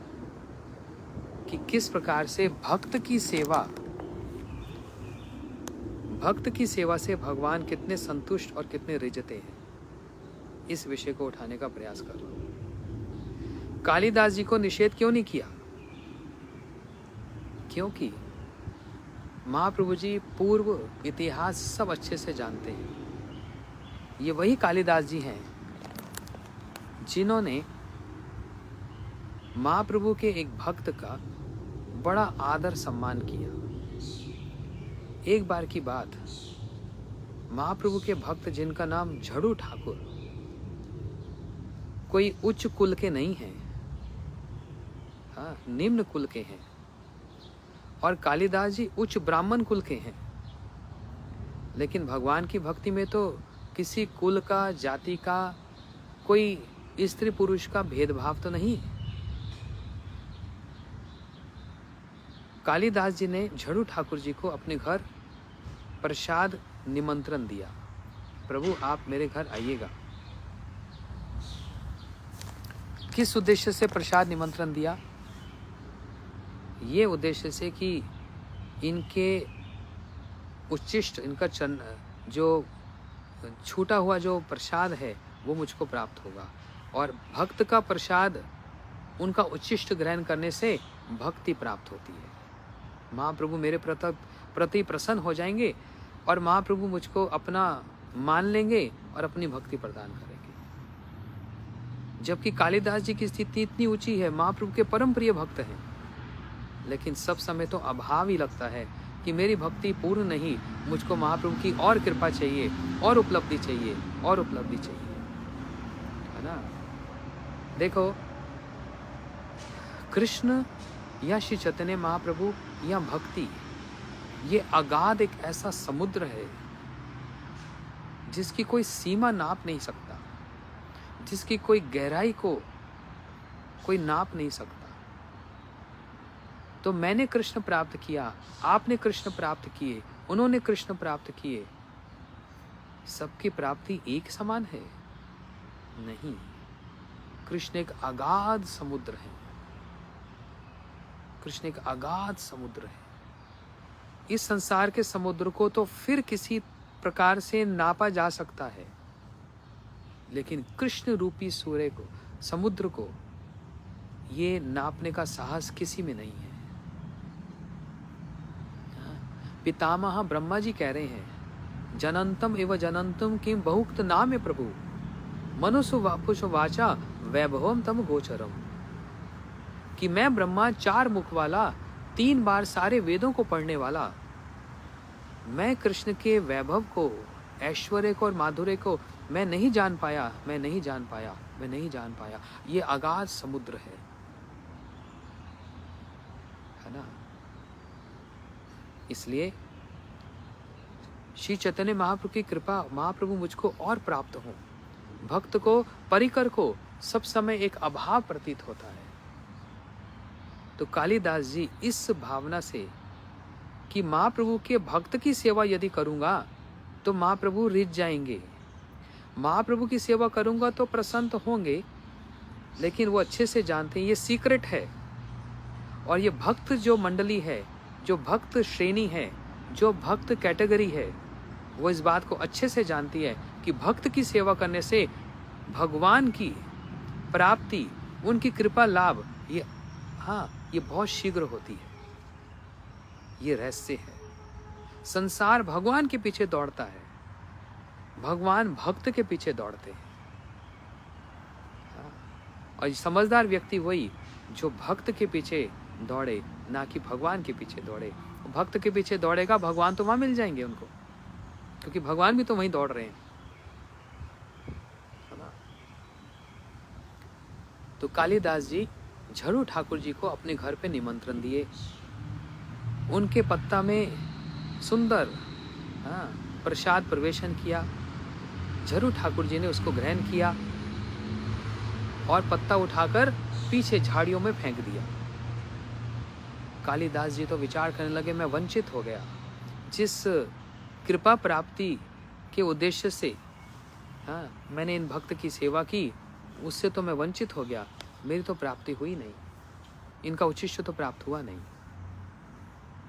कि किस प्रकार से भक्त की सेवा से भगवान कितने संतुष्ट और कितने रिझते हैं, इस विषय को उठाने का प्रयास कर रहा हूं। कालिदास जी को निषेध क्यों नहीं किया? क्योंकि महाप्रभु जी पूर्व इतिहास सब अच्छे से जानते हैं। ये वही कालिदास जी हैं जिन्होंने महाप्रभु के एक भक्त का बड़ा आदर सम्मान किया। एक बार की बात, महाप्रभु के भक्त जिनका नाम झड़ू ठाकुर, कोई उच्च कुल के नहीं हैं, हाँ, निम्न कुल के हैं, और कालिदास जी उच्च ब्राह्मण कुल के हैं। लेकिन भगवान की भक्ति में तो किसी कुल का, जाति का, कोई स्त्री पुरुष का भेदभाव तो नहीं। कालिदास जी ने झड़ू ठाकुर जी को अपने घर प्रसाद निमंत्रण दिया, प्रभु आप मेरे घर आइएगा। किस उद्देश्य से प्रसाद निमंत्रण दिया? ये उद्देश्य से कि इनके उच्चिष्ट, इनका जो छूटा हुआ जो प्रसाद है वो मुझको प्राप्त होगा, और भक्त का प्रसाद, उनका उच्चिष्ट ग्रहण करने से भक्ति प्राप्त होती है। महाप्रभु मेरे प्रति प्रसन्न हो जाएंगे और महाप्रभु मुझको अपना मान लेंगे और अपनी भक्ति प्रदान करेंगे। जबकि कालिदास जी की स्थिति इतनी ऊंची है, महाप्रभु के परम प्रिय भक्त हैं, लेकिन सब समय तो अभाव ही लगता है कि मेरी भक्ति पूर्ण नहीं, मुझको महाप्रभु की और कृपा चाहिए, और उपलब्धि चाहिए, और उपलब्धि चाहिए, है ना। देखो, कृष्ण या श्री चैतन्य महाप्रभु या भक्ति, ये अगाध एक ऐसा समुद्र है जिसकी कोई सीमा नाप नहीं सकता, जिसकी कोई गहराई को कोई नाप नहीं सकता। तो मैंने कृष्ण प्राप्त किया, आपने कृष्ण प्राप्त किए, उन्होंने कृष्ण प्राप्त किए, सबकी प्राप्ति एक समान है? नहीं। कृष्ण एक अगाध समुद्र है, कृष्ण एक अगाध समुद्र है। इस संसार के समुद्र को तो फिर किसी प्रकार से नापा जा सकता है, लेकिन कृष्ण रूपी सूर्य को, समुद्र को, ये नापने का साहस किसी में नहीं है। पितामह ब्रह्मा जी कह रहे हैं, जनंतम एवं जनंतम किम बहुक्त नाम है प्रभु, मनुष्य वापुष वाचा वैभवम तम गोचरम। कि मैं ब्रह्मा 4 मुख वाला, 3 बार सारे वेदों को पढ़ने वाला, मैं कृष्ण के वैभव को, ऐश्वर्य को और माधुर्य को मैं नहीं जान पाया, मैं नहीं जान पाया। ये अगाध समुद्र है ना। इसलिए श्री चैतन्य महाप्रभु की कृपा, महाप्रभु मुझको और प्राप्त हो। भक्त को, परिकर को सब समय एक अभाव प्रतीत होता है। तो कालिदास जी इस भावना से कि महाप्रभु के भक्त की सेवा यदि करूंगा तो महाप्रभु रिझ जाएंगे। महाप्रभु की सेवा करूंगा तो प्रसन्न तो होंगे, लेकिन वो अच्छे से जानते हैं ये सीक्रेट है। और ये भक्त जो मंडली है, जो भक्त श्रेणी है, जो भक्त कैटेगरी है, वो इस बात को अच्छे से जानती है कि भक्त की सेवा करने से भगवान की प्राप्ति, उनकी कृपा लाभ, ये बहुत शीघ्र होती है। ये रहस्य है। संसार भगवान के पीछे दौड़ता है, भगवान भक्त के पीछे दौड़ते हैं। और समझदार व्यक्ति वही जो भक्त के पीछे दौड़े, ना कि भगवान के पीछे दौड़े। भक्त के पीछे दौड़ेगा, भगवान तो वहां मिल जाएंगे उनको, क्योंकि भगवान भी तो वहीं दौड़ रहे हैं, है ना। तो कालिदास जी झरू ठाकुर जी को अपने घर पे निमंत्रण दिए। उनके पत्ता में सुंदर प्रसाद प्रवेशन किया। झरू ठाकुर जी ने उसको ग्रहण किया और पत्ता उठाकर पीछे झाड़ियों में फेंक दिया। कालिदास जी तो विचार करने लगे, मैं वंचित हो गया। जिस कृपा प्राप्ति के उद्देश्य से मैंने इन भक्त की सेवा की, उससे तो मैं वंचित हो गया। मेरी तो प्राप्ति हुई नहीं, इनका उच्छिष्ट तो प्राप्त हुआ नहीं।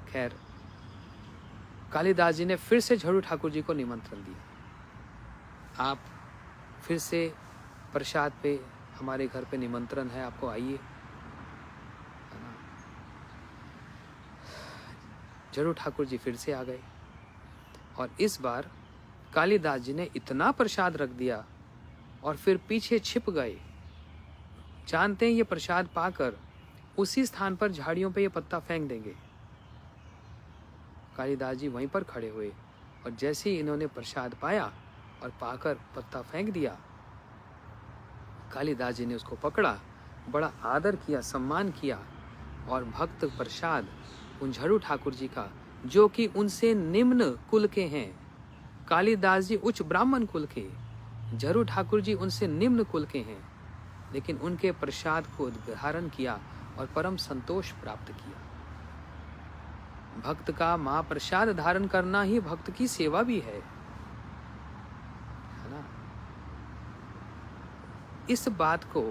खैर, कालिदास जी ने फिर से झरू ठाकुर जी को निमंत्रण दिया, आप फिर से प्रसाद पे, हमारे घर पे निमंत्रण है, आपको आइए। झरू ठाकुर जी फिर से आ गए और इस बार कालिदास जी ने इतना प्रसाद रख दिया और फिर पीछे छिप गए। जानते हैं ये प्रसाद पाकर उसी स्थान पर झाड़ियों पे ये पत्ता फेंक देंगे। कालिदास जी वहीं पर खड़े हुए और जैसे ही इन्होंने प्रसाद पाया और पाकर पत्ता फेंक दिया, कालिदास जी ने उसको पकड़ा, बड़ा आदर किया, सम्मान किया और भक्त प्रसाद उन झरू ठाकुर जी का, जो कि उनसे निम्न कुल के हैं। कालिदास जी उच्च ब्राह्मण कुल के, झरू ठाकुर जी उनसे निम्न कुल के हैं, लेकिन उनके प्रसाद को धारण किया और परम संतोष प्राप्त किया। भक्त का महाप्रसाद धारण करना ही भक्त की सेवा भी है ना। इस बात को,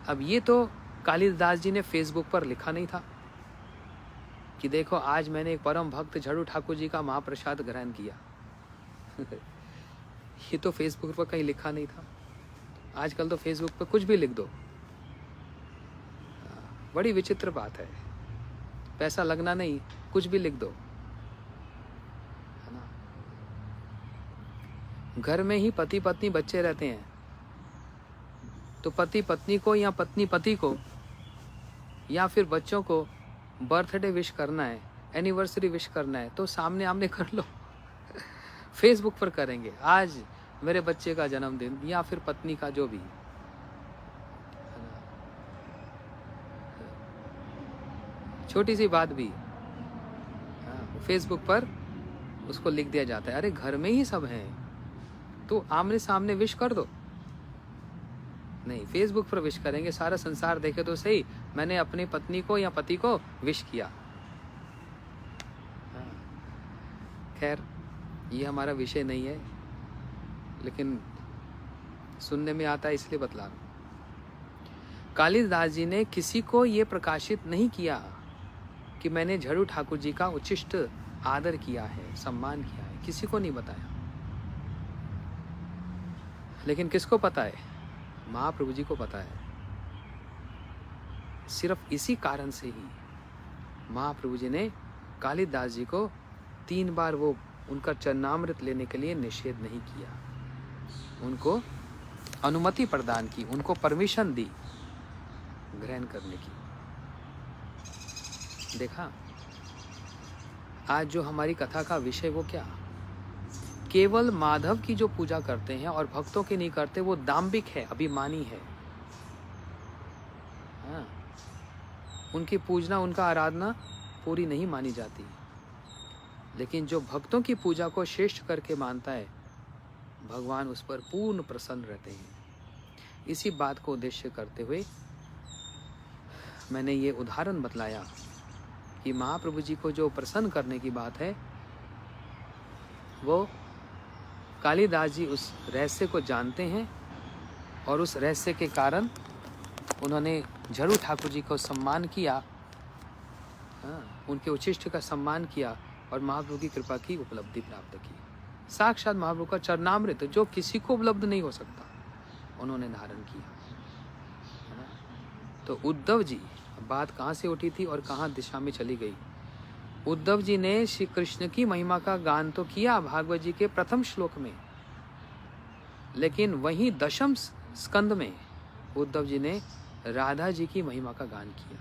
अब ये तो कालिदास जी ने फेसबुक पर लिखा नहीं था कि देखो आज मैंने एक परम भक्त झरू ठाकुर जी का महाप्रसाद ग्रहण किया। ये तो फेसबुक पर कहीं लिखा नहीं था। आजकल तो फेसबुक पर कुछ भी लिख दो। बड़ी विचित्र बात है, पैसा लगना नहीं, कुछ भी लिख दो, है ना। घर में ही पति पत्नी बच्चे रहते हैं, तो पति पत्नी को या पत्नी पति को या फिर बच्चों को बर्थडे विश करना है, एनिवर्सरी विश करना है, तो सामने आमने कर लो। फेसबुक पर करेंगे आज मेरे बच्चे का जन्मदिन या फिर पत्नी का, जो भी, छोटी सी बात भी फेसबुक पर उसको लिख दिया जाता है। अरे घर में ही सब हैं तो आमने सामने विश कर दो। नहीं, फेसबुक पर विश करेंगे, सारा संसार देखे तो सही मैंने अपनी पत्नी को या पति को विश किया। खैर, ये हमारा विषय नहीं है, लेकिन सुनने में आता है इसलिए बतला रहा हूं। कालिदास जी ने किसी को ये प्रकाशित नहीं किया कि मैंने झरू ठाकुर जी का उच्छिष्ट आदर किया है, सम्मान किया है, किसी को नहीं बताया। लेकिन किसको पता है? महाप्रभु जी को पता है। सिर्फ इसी कारण से ही महाप्रभु जी ने कालिदास जी को 3 बार वो उनका चरणामृत लेने के लिए निषेध नहीं किया, उनको अनुमति प्रदान की, उनको परमिशन दी ग्रहण करने की। देखा, आज जो हमारी कथा का विषय वो क्या, केवल माधव की जो पूजा करते हैं और भक्तों की नहीं करते, वो दाम्भिक है, अभिमानी है। हाँ, उनकी पूजना, उनका आराधना पूरी नहीं मानी जाती। लेकिन जो भक्तों की पूजा को श्रेष्ठ करके मानता है, भगवान उस पर पूर्ण प्रसन्न रहते हैं। इसी बात को उद्देश्य करते हुए मैंने ये उदाहरण बतलाया कि महाप्रभु जी को जो प्रसन्न करने की बात है, वो कालिदास जी उस रहस्य को जानते हैं और उस रहस्य के कारण उन्होंने झरू ठाकुर जी को सम्मान किया, उनके उच्छिष्ट का सम्मान किया और महाप्रभु की कृपा की उपलब्धि प्राप्त की। साक्षात महाप्रभु का चरणामृत जो किसी को उपलब्ध नहीं हो सकता, उन्होंने धारण किया, है ना। तो उद्धव जी, बात कहाँ से उठी थी और कहाँ दिशा में चली गई। उद्धव जी ने श्री कृष्ण की महिमा का गान तो किया भागवत जी के प्रथम श्लोक में, लेकिन वहीं दशम स्कंद में उद्धव जी ने राधा जी की महिमा का गान किया।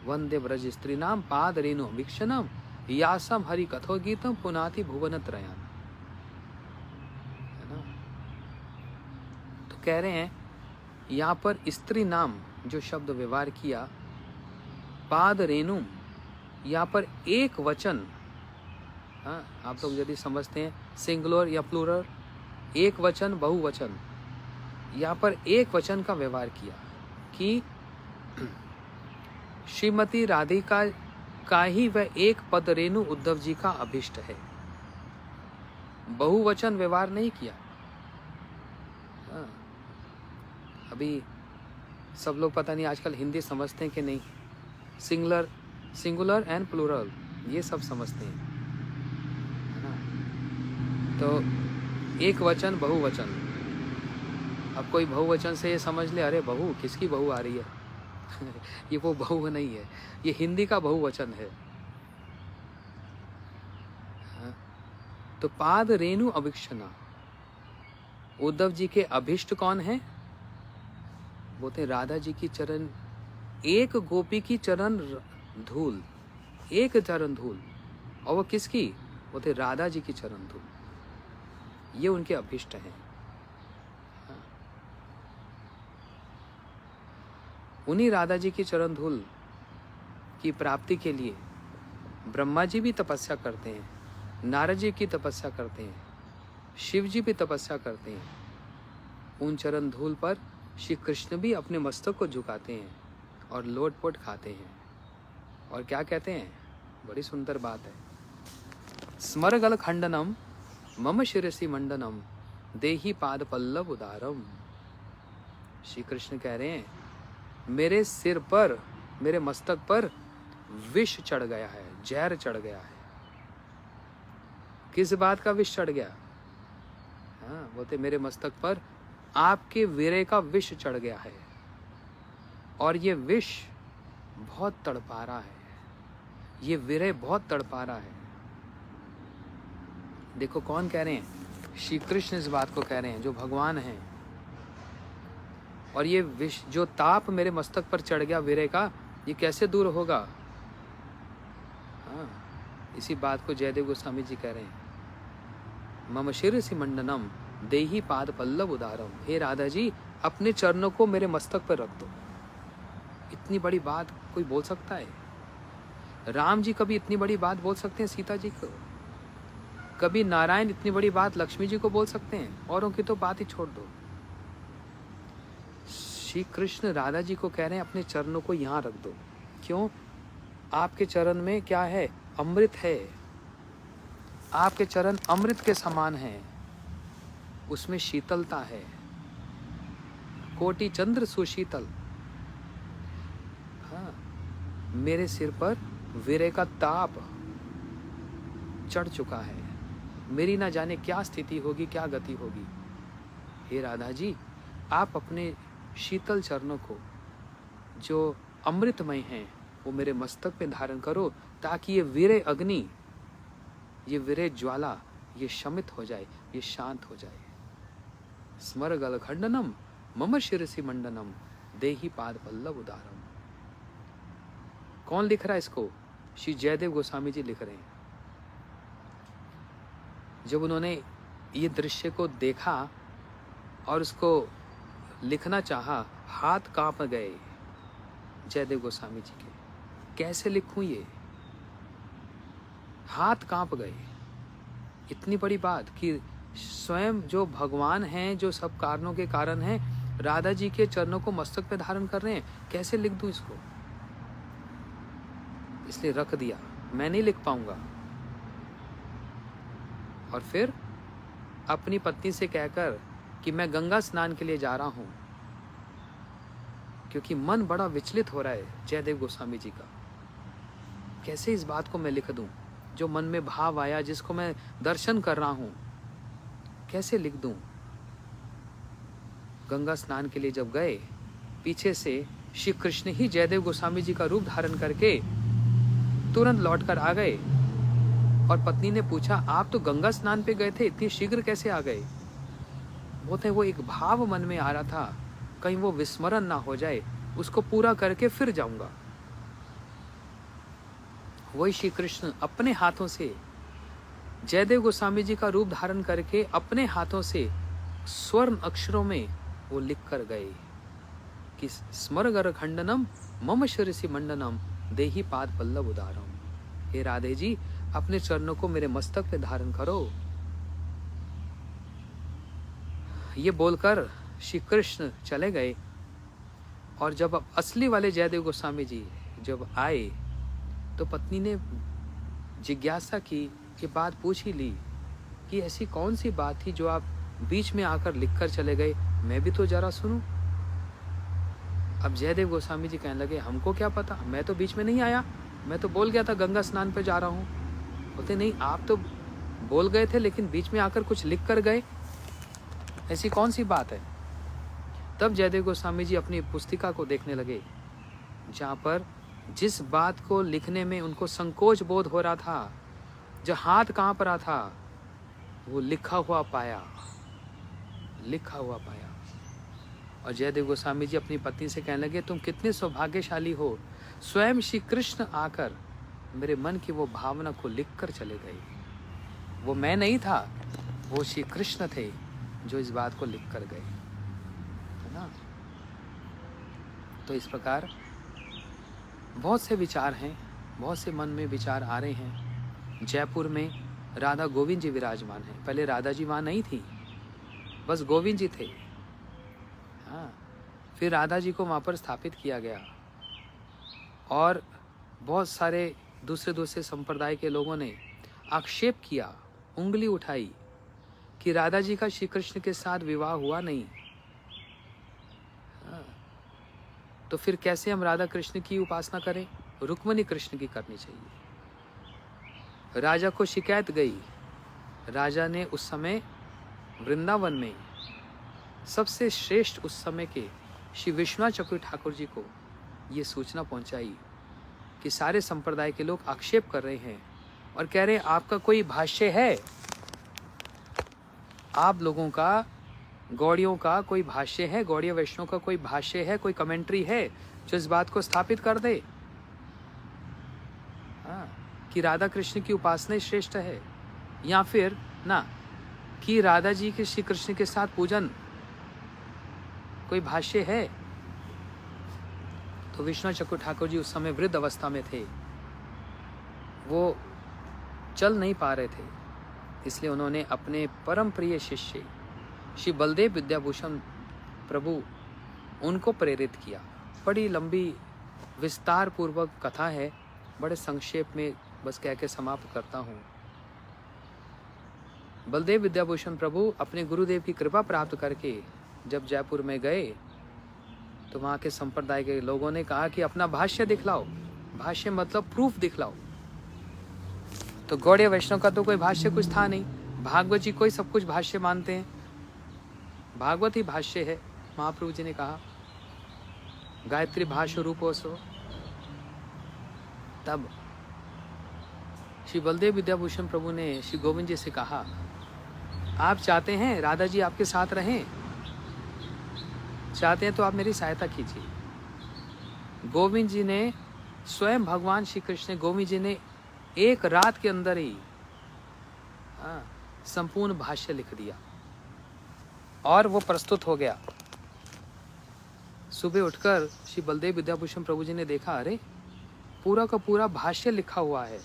वंदे ब्रज स्त्री नाम पाद रेणु वीक्षणम यासम हरि कथो गीतम पुनाति भुवन त्रयान, है ना। तो कह रहे हैं यहाँ पर स्त्री नाम जो शब्द व्यवहार किया, पाद रेणु, यहाँ पर एक वचन, हाँ आप लोग यदि समझते हैं सिंगुलर या प्लूरल, एक वचन बहुवचन, यहाँ पर एक वचन का व्यवहार किया कि श्रीमती राधिका का ही वह एक पद रेणु उद्धव जी का अभिष्ट है। बहुवचन व्यवहार नहीं किया। अभी सब लोग पता नहीं आजकल हिंदी समझते हैं कि नहीं, सिंगुलर एंड प्लूरल ये सब समझते हैं, है ना। तो एक वचन बहुवचन, अब कोई बहुवचन से ये समझ ले अरे बहू, किसकी बहू आ रही है ये वो बहु नहीं है, ये हिंदी का बहुवचन है। तो पाद रेणु अभिक्षणा, उद्धव जी के अभिष्ट कौन है? वो थे राधा जी की चरण, एक गोपी की चरण धूल, एक चरण धूल, और वो किसकी? वो थे राधा जी की चरण धूल, ये उनके अभिष्ट हैं। उन्हीं राधा जी की चरण धूल की प्राप्ति के लिए ब्रह्मा जी भी तपस्या करते हैं, नारद जी की तपस्या करते हैं, शिव जी भी तपस्या करते हैं। उन चरण धूल पर श्री कृष्ण भी अपने मस्तक को झुकाते हैं और लोटपोट खाते हैं और क्या कहते हैं, बड़ी सुंदर बात है, स्मरगल खंडनम मम शिरसि मंडनम देहि पाद पल्लव उदारम। श्री कृष्ण कह रहे हैं मेरे सिर पर, मेरे मस्तक पर विष चढ़ गया है, जहर चढ़ गया है। किस बात का विष चढ़ गया? हाँ बोलते मेरे मस्तक पर आपके वीरे का विष चढ़ गया है और ये विष बहुत तड़पा रहा है, ये वीरे बहुत तड़पा रहा है। देखो कौन कह रहे हैं? श्री कृष्ण इस बात को कह रहे हैं जो भगवान हैं। और ये विष, जो ताप मेरे मस्तक पर चढ़ गया वीरे का, ये कैसे दूर होगा? हाँ, इसी बात को जयदेव गोस्वामी जी कह रहे हैं, मम शिरसि मंडनम देहि पाद पल्लव उदारम। हे राधा जी, अपने चरणों को मेरे मस्तक पर रख दो। इतनी बड़ी बात कोई बोल सकता है? राम जी कभी इतनी बड़ी बात बोल सकते हैं सीता जी को? कभी नारायण इतनी बड़ी बात लक्ष्मी जी को बोल सकते हैं? औरों की तो बात ही छोड़ दो। श्री कृष्ण राधा जी को कह रहे हैं अपने चरणों को यहाँ रख दो। क्यों? आपके चरण में क्या है? अमृत है। आपके चरण अमृत के समान हैं, उसमें शीतलता है, कोटि चंद्र सुशीतल। हाँ, मेरे सिर पर वीरे का ताप चढ़ चुका है, मेरी ना जाने क्या स्थिति होगी, क्या गति होगी। हे राधा जी, आप अपने शीतल चरणों को जो अमृतमय हैं वो मेरे मस्तक पे धारण करो, ताकि ये वीरे अग्नि, ये वीरे ज्वाला, ये शमित हो जाए, ये शांत हो जाए। स्मर गल खंडनम मम शिरसि मंडनम देहि पाद पल्लव उदारम। कौन लिख रहा है इसको? श्री जयदेव गोस्वामी जी लिख रहे हैं। जब उन्होंने ये दृश्य को देखा और उसको लिखना चाहा, हाथ कांप गए जयदेव गोस्वामी जी के। कैसे लिखूं ये? हाथ कांप गए। इतनी बड़ी बात कि स्वयं जो भगवान हैं, जो सब कारणों के कारण हैं, राधा जी के चरणों को मस्तक पे धारण कर रहे हैं। कैसे लिख दूं इसको? इसलिए रख दिया, मैं नहीं लिख पाऊंगा। और फिर अपनी पत्नी से कहकर कि मैं गंगा स्नान के लिए जा रहा हूँ, क्योंकि मन बड़ा विचलित हो रहा है जयदेव गोस्वामी जी का। कैसे इस बात को मैं लिख दूं, जो मन में भाव आया, जिसको मैं दर्शन कर रहा हूं, कैसे लिख दूं। गंगा स्नान के लिए जब गए, पीछे से श्री कृष्ण ही जयदेव गोस्वामी जी का रूप धारण करके तुरंत लौटकर आ गए। और पत्नी ने पूछा, आप तो गंगा स्नान पे गए थे, इतनी शीघ्र कैसे आ गए? बोलते वो एक भाव मन में आ रहा था, कहीं वो विस्मरण ना हो जाए, उसको पूरा करके फिर जाऊंगा। वही श्री कृष्ण अपने हाथों से जयदेव गोस्वामी जी का रूप धारण करके अपने हाथों से स्वर्ण अक्षरों में वो लिख कर गए कि स्मरगर खंडनम मम शिरसि मंडनम देहि पाद पल्लव उदारम। हे राधे जी, अपने चरणों को मेरे मस्तक पे धारण करो। ये बोलकर श्री कृष्ण चले गए। और जब अब असली वाले जयदेव गोस्वामी जी जब आए, तो पत्नी ने जिज्ञासा की, कि बात पूछ ही ली कि ऐसी कौन सी बात थी जो आप बीच में आकर लिखकर चले गए, मैं भी तो जरा सुनूं। अब जयदेव गोस्वामी जी कहने लगे, हमको क्या पता, मैं तो बीच में नहीं आया, मैं तो बोल गया था गंगा स्नान पे जा रहा हूँ। बोलते नहीं, आप तो बोल गए थे लेकिन बीच में आकर कुछ लिख कर गए, ऐसी कौन सी बात है। तब जयदेव गोस्वामी जी अपनी पुस्तिका को देखने लगे, जहाँ पर जिस बात को लिखने में उनको संकोच बोध हो रहा था, जो हाथ कांप रहा था, वो लिखा हुआ पाया, लिखा हुआ पाया। और जयदेव गोस्वामी जी अपनी पत्नी से कहने लगे, तुम कितने सौभाग्यशाली हो, स्वयं श्री कृष्ण आकर मेरे मन की वो भावना को लिख कर चले गए। वो मैं नहीं था, वो श्री कृष्ण थे जो इस बात को लिख कर गए, है ना। तो इस प्रकार बहुत से विचार हैं, बहुत से मन में विचार आ रहे हैं। जयपुर में राधा गोविंद जी विराजमान हैं। पहले राधा जी वहाँ नहीं थी, बस गोविंद जी थे। हाँ, फिर राधा जी को वहाँ पर स्थापित किया गया। और बहुत सारे दूसरे संप्रदाय के लोगों ने आक्षेप किया, उंगली उठाई कि राधा जी का श्री कृष्ण के साथ विवाह हुआ नहीं। हाँ, तो फिर कैसे हम राधा कृष्ण की उपासना करें? रुक्मणी कृष्ण की करनी चाहिए। राजा को शिकायत गई। राजा ने उस समय वृंदावन में सबसे श्रेष्ठ उस समय के श्री विश्वनाथ चक्रवर्ती ठाकुर जी को ये सूचना पहुंचाई कि सारे संप्रदाय के लोग आक्षेप कर रहे हैं और कह रहे हैं, आपका कोई भाष्य है? आप लोगों का, गौड़ियों का कोई भाष्य है? गौड़ीय वैष्णव का कोई भाष्य है, कोई कमेंट्री है जो इस बात को स्थापित कर दे, हाँ, कि राधा कृष्ण की उपासना श्रेष्ठ है, या फिर ना कि राधा जी के श्री कृष्ण के साथ पूजन कोई भाष्य है? तो विश्वनाथ चक्रवर्ती ठाकुर जी उस समय वृद्ध अवस्था में थे, वो चल नहीं पा रहे थे, इसलिए उन्होंने अपने परम प्रिय शिष्य श्री बलदेव विद्याभूषण प्रभु, उनको प्रेरित किया। बड़ी लंबी विस्तार पूर्वक कथा है, बड़े संक्षेप में बस कह के समाप्त करता हूँ। बलदेव विद्याभूषण प्रभु अपने गुरुदेव की कृपा प्राप्त करके जब जयपुर में गए, तो वहाँ के संप्रदाय के लोगों ने कहा कि अपना भाष्य दिखलाओ। भाष्य मतलब प्रूफ दिखलाओ। तो गौड़ीय वैष्णव का तो कोई भाष्य कुछ था नहीं, भागवत जी को ही सब कुछ भाष्य मानते हैं, भागवत ही भाष्य है। महाप्रभु जी ने कहा, गायत्री भाष्य रूपोसो। तब श्री बलदेव विद्याभूषण प्रभु ने श्री गोविंद जी से कहा, आप चाहते हैं राधा जी आपके साथ रहें, चाहते हैं तो आप मेरी सहायता कीजिए। गोविंद जी ने, स्वयं भगवान श्री कृष्ण गोविंद जी ने एक रात के अंदर ही संपूर्ण भाष्य लिख दिया और वो प्रस्तुत हो गया। सुबह उठकर श्री बलदेव विद्याभूषण प्रभु जी ने देखा, अरे पूरा का पूरा भाष्य लिखा हुआ है,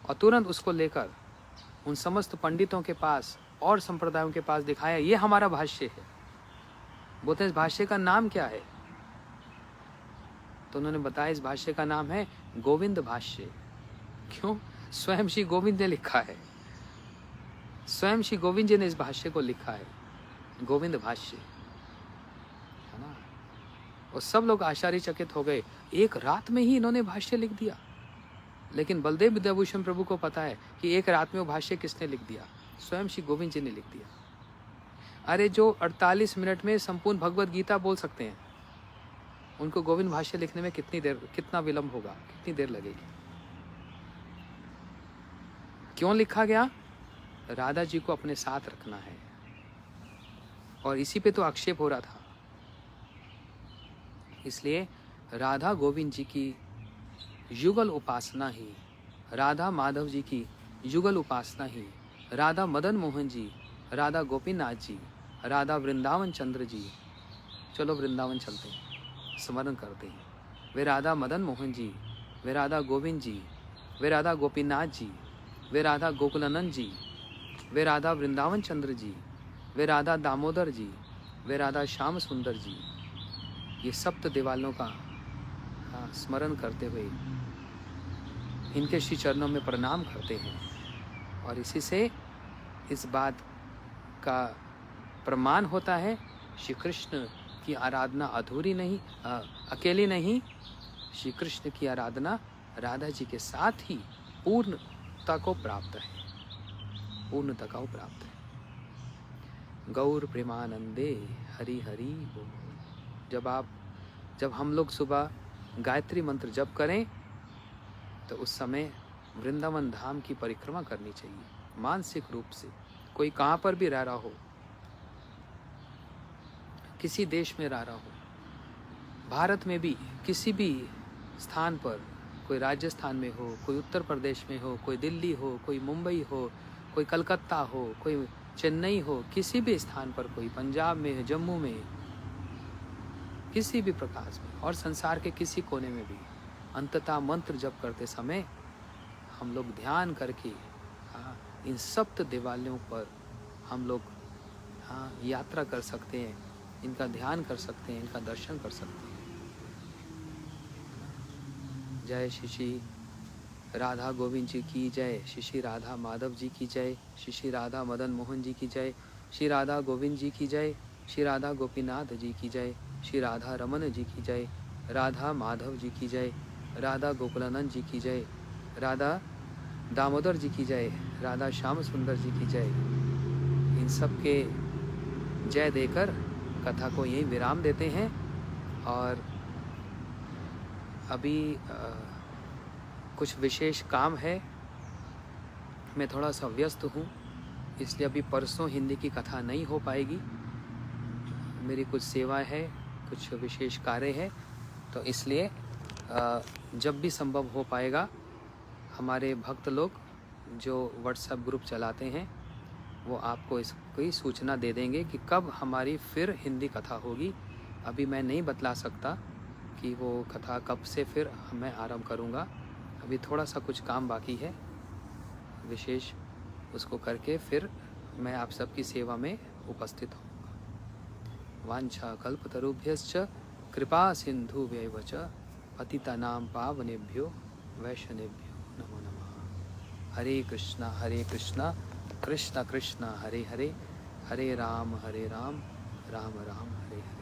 और तुरंत उसको लेकर उन समस्त पंडितों के पास और संप्रदायों के पास दिखाया, ये हमारा भाष्य है। बोलते हैं, इस भाष्य का नाम क्या है? तो उन्होंने बताया, इस भाष्य का नाम है गोविंद भाष्य। क्यों? स्वयं श्री गोविंद ने लिखा है। स्वयं श्री गोविंद जी ने इस भाष्य को लिखा है, गोविंद भाष्य, है ना। और सब लोग आश्चर्यचकित हो गए, एक रात में ही इन्होंने भाष्य लिख दिया। लेकिन बलदेव विद्याभूषण प्रभु को पता है कि एक रात में वो भाष्य किसने लिख दिया, स्वयं श्री गोविंद जी ने लिख दिया। अरे जो 48 मिनट में संपूर्ण भगवत गीता बोल सकते हैं, उनको गोविंद भाष्य लिखने में कितना विलंब होगा, कितनी देर लगेगी। क्यों लिखा गया? राधा जी को अपने साथ रखना है, और इसी पे तो आक्षेप हो रहा था। इसलिए राधा गोविंद जी की युगल उपासना ही, राधा माधव जी की युगल उपासना ही, राधा मदन मोहन जी, राधा गोपीनाथ जी, राधा वृंदावन चंद्र जी, चलो वृंदावन चलते हैं, स्मरण करते हैं। वे राधा मदन मोहन जी, वे राधा गोविंद जी, वे राधा गोपीनाथ जी, वे राधा गोकुलानंद जी, वे राधा वृंदावन चंद्र जी, वे राधा दामोदर जी, वे राधा श्याम सुंदर जी, ये सप्त दिवालों का स्मरण करते हुए इनके श्री चरणों में प्रणाम करते हैं। और इसी से इस बात का प्रमाण होता है, श्री कृष्ण की आराधना अधूरी नहीं, अकेली नहीं, श्री कृष्ण की आराधना राधा जी के साथ ही पूर्णता को प्राप्त है, पूर्णता को प्राप्त है। गौर प्रेमानंदे हरि हरि बोल। जब हम लोग सुबह गायत्री मंत्र जप करें तो उस समय वृंदावन धाम की परिक्रमा करनी चाहिए मानसिक रूप से। कोई कहाँ पर भी रह रहा हो, किसी देश में रह रहा हो, भारत में भी किसी भी स्थान पर, कोई राजस्थान में हो, कोई उत्तर प्रदेश में हो, कोई दिल्ली हो, कोई मुंबई हो, कोई कलकत्ता हो, कोई चेन्नई हो, किसी भी स्थान पर, कोई पंजाब में, जम्मू में, किसी भी प्रकार में, और संसार के किसी कोने में भी अंततः मंत्र जप करते समय हम लोग ध्यान करके इन सप्त दिवालियों पर हम लोग यात्रा कर सकते हैं, इनका ध्यान कर सकते हैं, इनका दर्शन कर सकते हैं। जय श्री राधा गोविंद जी की जय, श्री राधा माधव जी की जय, श्री राधा मदन मोहन जी की जय, श्री राधा गोविंद जी की जय, श्री राधा गोपीनाथ जी की जय, श्री राधा रमन जी की जय, राधा माधव जी की जय, राधा गोकुलानंद जी की जय, राधा दामोदर जी की जय, राधा श्याम सुंदर जी की जय। इन सब के जय देकर कथा को यहीं विराम देते हैं। और अभी कुछ विशेष काम है, मैं थोड़ा सा व्यस्त हूँ, इसलिए अभी परसों हिंदी की कथा नहीं हो पाएगी। मेरी कुछ सेवा है, कुछ विशेष कार्य है, तो इसलिए जब भी संभव हो पाएगा, हमारे भक्त लोग जो व्हाट्सएप ग्रुप चलाते हैं वो आपको इसकी सूचना दे देंगे कि कब हमारी फिर हिंदी कथा होगी। अभी मैं नहीं बतला सकता कि वो कथा कब से फिर मैं आरंभ करूँगा। अभी थोड़ा सा कुछ काम बाकी है विशेष, उसको करके फिर मैं आप सबकी सेवा में उपस्थित होऊंगा। वांछा कल्पतरुभ्यश्च कृपा सिंधुभ्यैव च पतितानां पावनेभ्यो वैष्णवेभ्यो नमो नमः। हरे कृष्णा कृष्णा कृष्णा हरे हरे, हरे राम राम राम हरे हरे।